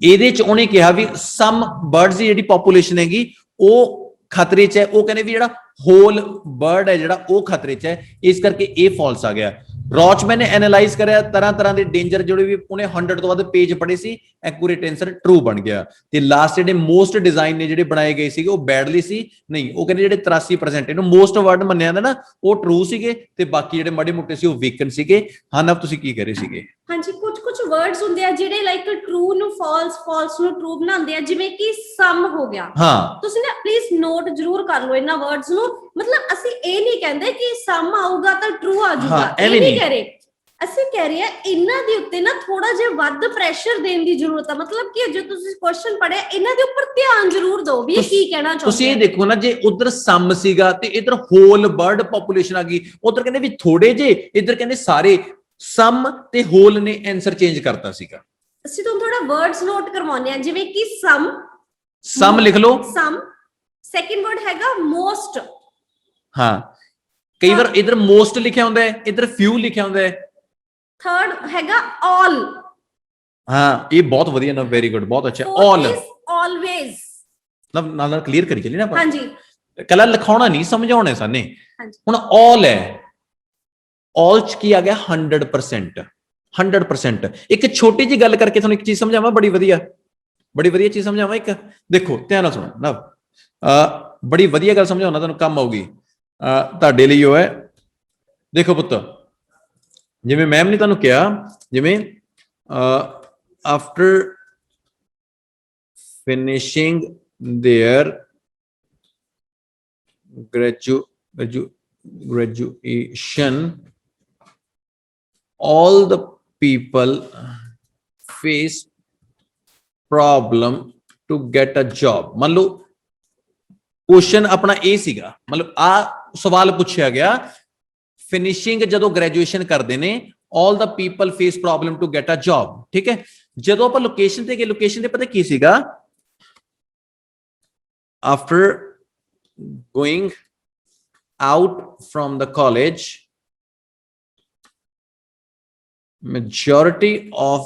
ਇਹਦੇ ਚ ਉਹਨੇ ਕਿਹਾ ਵੀ ਸਮ ਬਰਡਸ ਦੀ ਜਿਹੜੀ ਪੋਪੂਲੇਸ਼ਨ ਹੈਗੀ ਉਹ ਖਤਰੇ ਚ ਹੈ, ਉਹ ਕਹਿੰਦੇ ਵੀ ਜਿਹੜਾ ਹੋਲ ਬਰਡ ਹੈ ਜਿਹੜਾ ਉਹ ਖਤਰੇ ਚ ਹੈ, ਇਸ ਕਰਕੇ ਇਹ ਫਾਲਸ ਆ ਗਿਆ। ਰੌਚਮੈਨ ਨੇ ਐਨਾਲਾਈਜ਼ ਕਰਿਆ ਤਰ੍ਹਾਂ ਤਰ੍ਹਾਂ ਦੇ ਡੇਂਜਰ, ਜਿਹੜੇ ਵੀ ਉਹਨੇ 100 ਤੋਂ ਵੱਧ ਪੇਜ ਪੜ੍ਹੇ ਸੀ, ਐਕੂਰੇਟ ਆਨਸਰ ਟਰੂ ਬਣ ਗਿਆ। ਤੇ ਲਾਸਟ ਜਿਹੜੇ ਮੋਸਟ ਡਿਜ਼ਾਈਨ ਨੇ ਜਿਹੜੇ ਬਣਾਏ ਗਏ ਸੀਗੇ ਉਹ ਬੈਡਲੀ ਸੀ, ਨਹੀਂ, ਉਹ ਕਹਿੰਦੇ ਜਿਹੜੇ 83% ਇਹਨੂੰ ਮੋਸਟ ਵਰਡ ਮੰਨਿਆ ਜਾਂਦਾ ਨਾ ਉਹ ਟਰੂ ਸੀਗੇ, ਤੇ ਬਾਕੀ ਜਿਹੜੇ ਮਾੜੇ ਮੋਟੇ ਸੀ ਉਹ ਵੀਕਨ ਸੀਗੇ। ਹਾਂ ਨਾ, ਤੁਸੀਂ ਕੀ ਕਹਿ ਰਹੇ ਸੀਗੇ?
ਹਾਂਜੀ ਕੁਝ ਵਰਡਸ ਹੁੰਦੇ ਆ ਜਿਹੜੇ ਲਾਈਕ ਟਰੂ ਨੂੰ ਫਾਲਸ, ਫਾਲਸ ਨੂੰ ਟਰੂ ਬਣਾਉਂਦੇ ਆ, ਜਿਵੇਂ ਕਿ ਸਮ ਹੋ ਗਿਆ।
ਹਾਂ,
ਤੁਸੀਂ ਨਾ ਪਲੀਜ਼ ਨੋਟ ਜ਼ਰੂਰ ਕਰ ਲਓ ਇਹਨਾਂ ਵਰਡਸ ਨੂੰ। ਮਤਲਬ ਅਸੀਂ ਇਹ ਨਹੀਂ ਕਹਿੰਦੇ ਕਿ ਸਮ ਆਊਗਾ ਤਾਂ ਟਰੂ ਆ ਜਾਊਗਾ, ਇਹ ਨਹੀਂ ਕਹਿ ਰਹੇ। ਅਸੀਂ ਕਹਿ ਰਹੇ ਆ ਇਹਨਾਂ ਦੇ ਉੱਤੇ ਨਾ ਥੋੜਾ ਜਿਹਾ ਵੱਧ ਪ੍ਰੈਸ਼ਰ ਦੇਣ ਦੀ ਜ਼ਰੂਰਤ ਆ। ਮਤਲਬ ਕਿ ਜੇ ਤੁਸੀਂ ਕੁਐਸਚਨ ਪੜਿਆ, ਇਹਨਾਂ ਦੇ ਉੱਪਰ ਧਿਆਨ ਜ਼ਰੂਰ ਦਿਓ ਵੀ ਇਹ ਕੀ ਕਹਿਣਾ ਚਾਹੁੰਦੇ।
ਤੁਸੀਂ ਇਹ ਦੇਖੋ ਨਾ, ਜੇ ਉਧਰ ਸਮ ਸੀਗਾ ਤੇ ਇਧਰ ਹੋਲ ਬਰਡ ਪੋਪੂਲੇਸ਼ਨ ਆ ਗਈ, ਉਧਰ ਕਹਿੰਦੇ ਵੀ ਥੋੜੇ ਜੇ, ਇਧਰ ਕਹਿੰਦੇ ਸਾਰੇ। ਸਮ ਤੇ ਹੋਲ ਨੇ ਆਨਸਰ ਚੇਂਜ ਕਰਤਾ ਸੀਗਾ।
ਅਸੀਂ ਤੁਹਾਨੂੰ ਥੋੜਾ ਵਰਡਸ ਨੋਟ ਕਰਵਾਉਂਦੇ ਆ, ਜਿਵੇਂ ਕਿ
ਸਮ ਲਿਖ ਲਓ।
ਸਮ, ਸੈਕਿੰਡ ਵਰਡ ਹੈਗਾ ਮੋਸਟ।
ਹਾਂ, ਕਈ ਵਾਰ ਇਧਰ ਮੋਸਟ ਲਿਖਿਆ ਹੁੰਦਾ ਹੈ, ਇਧਰ ਫਿਊ ਲਿਖਿਆ ਹੁੰਦਾ ਹੈ।
ਥਰਡ ਹੈਗਾ all।
ਹਾਂ, ਇਹ ਬਹੁਤ ਵਧੀਆ ਨਾ, ਵੈਰੀ ਗੁੱਡ, ਬਹੁਤ ਅੱਛਾ। all
always,
ਮਤਲਬ ਨਾਲ ਕਲੀਅਰ ਕਰੀ ਚੱਲੀ ਨਾ ਆਪਾਂ।
ਹਾਂਜੀ,
ਕੱਲਾ ਲਿਖਾਉਣਾ ਨਹੀਂ, ਸਮਝਾਉਣੇ ਸਾਨੇ।
ਹਾਂਜੀ,
ਹੁਣ all ਹੈ, all ਚ ਕੀ ਆ ਗਿਆ? 100%। 100%। ਇੱਕ ਛੋਟੀ ਜੀ ਗੱਲ ਕਰਕੇ ਤੁਹਾਨੂੰ ਇੱਕ ਚੀਜ਼ ਸਮਝਾਵਾਂ, ਬੜੀ ਵਧੀਆ ਚੀਜ਼ ਸਮਝਾਵਾਂ। ਇੱਕ ਦੇਖੋ, ਧਿਆਨ ਨਾਲ ਸੁਣੋ ਨਾ, ਬੜੀ ਵਧੀਆ ਗੱਲ ਸਮਝਾਉਣਾ, ਤੁਹਾਨੂੰ ਕੰਮ ਆਊਗੀ ਤੁਹਾਡੇ ਲਈ। ਉਹ ਹੈ, ਦੇਖੋ ਪੁੱਤ, ਜਿਵੇਂ ਮੈਮ ਨੇ ਤੁਹਾਨੂੰ ਕਿਹਾ, ਜਿਵੇਂ after finishing their graduation, all the people face problem to get a job। मान लो क्वेश्चन अपना ए सीगा, मतलब आ सवाल पूछा गया फिनिशिंग जदों ग्रेजुएशन करते ने all the people face problem to get a job. ठीक है, जदों आप लोकेशन ते गए, लोकेशन ते पता की सीगा, after going out from the college majority of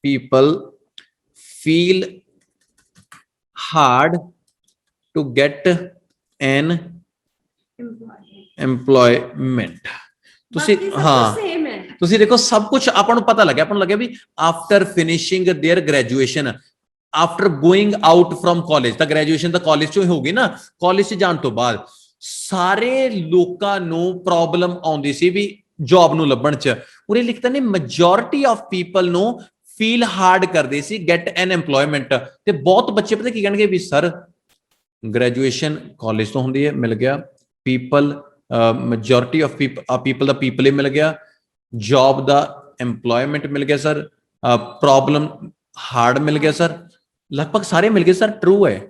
people feel hard to get an employment। ਤੁਸੀਂ ਹਾਂ
ਸੇਮ ਹੈ।
ਤੁਸੀਂ ਦੇਖੋ ਸਭ ਕੁਝ ਆਪਾਂ ਨੂੰ ਪਤਾ ਲੱਗਿਆ, ਆਪਾਂ ਨੂੰ ਲੱਗਿਆ ਵੀ after finishing their graduation, after going out from college, ਤਾਂ ਗ੍ਰੈਜੂਏਸ਼ਨ ਤਾਂ ਕਾਲਜ ਚੋਂ ਹੀ ਹੋਗੀ ਨਾ, ਕਾਲਜ 'ਚ ਜਾਣ ਤੋਂ ਬਾਅਦ ਸਾਰੇ ਲੋਕਾਂ ਨੂੰ ਪ੍ਰੋਬਲਮ ਆਉਂਦੀ ਸੀ ਵੀ ਜੌਬ ਨੂੰ ਲੱਭਣ 'ਚ। ਉਰੇ ਲਿਖਤਾ ਨੇ ਮੈਜੋਰਿਟੀ ਆਫ ਪੀਪਲ ਨੂੰ ਫੀਲ ਹਾਰਡ ਕਰਦੇ ਸੀ ਗੈਟ ਐਨ ਐਮਪਲੋਇਮੈਂਟ। ਤੇ ਬਹੁਤ ਬੱਚੇ ਪਤਾ ਕੀ ਕਹਿਣਗੇ ਵੀ ਸਰ ਗ੍ਰੈਜੂਏਸ਼ਨ ਕਾਲਜ ਤੋਂ ਹੁੰਦੀ ਹੈ, ਮਿਲ ਗਿਆ, ਪੀਪਲ ਮੈਜੋਰਿਟੀ ਆਫ ਪੀਪਲ ਦਾ ਪੀਪਲ ਹੀ ਮਿਲ ਗਿਆ, ਜੌਬ ਦਾ ਐਮਪਲੋਇਮੈਂਟ ਮਿਲ ਗਿਆ ਸਰ, ਪ੍ਰੋਬਲਮ ਹਾਰਡ ਮਿਲ ਗਿਆ ਸਰ, ਲਗਭਗ ਸਾਰੇ ਮਿਲ ਗਏ ਸਰ। ਟਰੂ ਹੈ,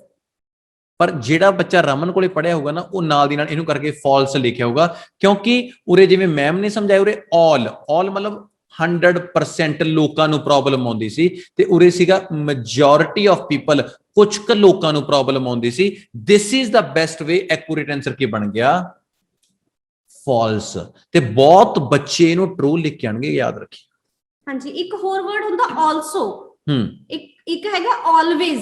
ਪਰ ਜਿਹੜਾ ਬੱਚਾ ਰਮਨ ਕੋਲੇ ਪੜਿਆ ਹੋਊਗਾ ਨਾ ਉਹ ਨਾਲ ਦੀ ਨਾਲ ਇਹਨੂੰ ਕਰਕੇ ਫਾਲਸ ਲਿਖਿਆ ਹੋਊਗਾ, ਕਿਉਂਕਿ ਉਰੇ ਜਿਵੇਂ ਮੈਮ ਨੇ ਸਮਝਾਇਆ ਉਰੇ ਆਲ ਮਤਲਬ 100% ਲੋਕਾਂ ਨੂੰ ਪ੍ਰੋਬਲਮ ਆਉਂਦੀ ਸੀ, ਤੇ ਉਰੇ ਸੀਗਾ ਮੈਜੋਰਿਟੀ ਆਫ ਪੀਪਲ, ਕੁਝ ਕੁ ਲੋਕਾਂ ਨੂੰ ਪ੍ਰੋਬਲਮ ਆਉਂਦੀ ਸੀ। This is the best way. Accurate answer ਕੀ ਬਣ ਗਿਆ? ਫਾਲਸ। ਤੇ ਬਹੁਤ ਬੱਚੇ ਇਹਨੂੰ ਟਰੂ ਲਿਖ ਕੇ ਆਣਗੇ, ਯਾਦ ਰੱਖੀ।
ਹਾਂਜੀ, ਇੱਕ ਹੋਰ ਵਰਡ ਹੁੰਦਾ ਆਲਸੋ, ਇੱਕ ਹੈਗਾ ਆਲਵੇਜ਼।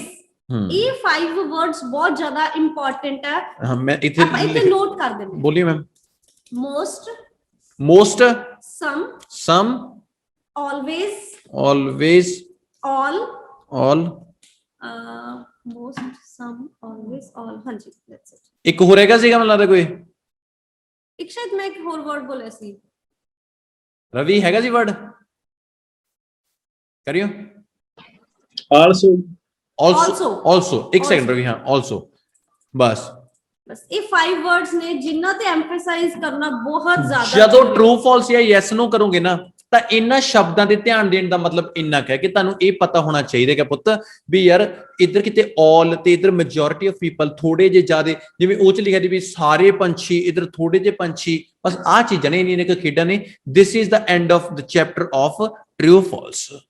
ਇਹ 5 ਵਰਡਸ ਬਹੁਤ ਜ਼ਿਆਦਾ ਇੰਪੋਰਟੈਂਟ ਹੈ।
ਹਾਂ, ਮੈਂ ਇੱਥੇ
ਨੋਟ ਕਰ ਦਿੰਦੇ।
ਬੋਲੀਏ ma'am.
Most,
some, always, all,
most, some, always, all। ਹਾਂਜੀ, that's it।
ਇੱਕ ਹੋਰ ਹੈਗਾ ਸੀਗਾ ਮੈਨੂੰ ਲੱਗਦਾ ਕੋਈ,
ਇੱਕ ਸ਼ਾਇਦ ਮੈਂ ਇੱਕ ਹੋਰ ਵਰਡ ਬੋਲਿਆ ਸੀ।
ਰਵੀ ਹੈਗਾ ਸੀ ਵਰਡ, ਕਰਿਓ। also ਇੱਕ ਸੈਕਿੰਡ ਰਵੀ, ਹਾਂ also, ਬਸ
ਇਹ 5 ਵਰਡਸ ਨੇ ਜਿਨ੍ਹਾਂ ਤੇ ਐਮਫਸਾਈਜ਼ ਕਰਨਾ ਬਹੁਤ ਜ਼ਿਆਦਾ।
ਜਦੋਂ ਟਰੂ ਫਾਲਸ ਜਾਂ ਯੈਸ ਨੋ ਕਰੋਗੇ ਨਾ, ਤਾਂ ਇਹਨਾਂ ਸ਼ਬਦਾਂ ਤੇ ਧਿਆਨ ਦੇਣ ਦਾ ਮਤਲਬ ਇੰਨਾ ਹੈ ਕਿ ਤੁਹਾਨੂੰ ਇਹ ਪਤਾ ਹੋਣਾ ਚਾਹੀਦਾ ਕਿ ਪੁੱਤ ਵੀ ਯਾਰ ਇੱਧਰ ਕਿਤੇ ਆਲ ਤੇ ਇੱਧਰ ਮੈਜੋਰਿਟੀ ਆਫ ਪੀਪਲ, ਥੋੜੇ ਜਿਹੇ ਜ਼ਿਆਦੇ, ਜਿਵੇਂ ਉਹ ਚ ਲਿਖਿਆ ਸੀ ਵੀ ਸਾਰੇ ਪੰਛੀ, ਇੱਧਰ ਥੋੜੇ ਜਿਹੇ ਪੰਛੀ, ਬਸ ਆਹ ਚੀਜ਼ਾਂ ਨੇ, ਇੰਨੀਆਂ ਨੇ ਖੇਡਾਂ ਨੇ। ਦਿਸ is the end of the chapter of true false.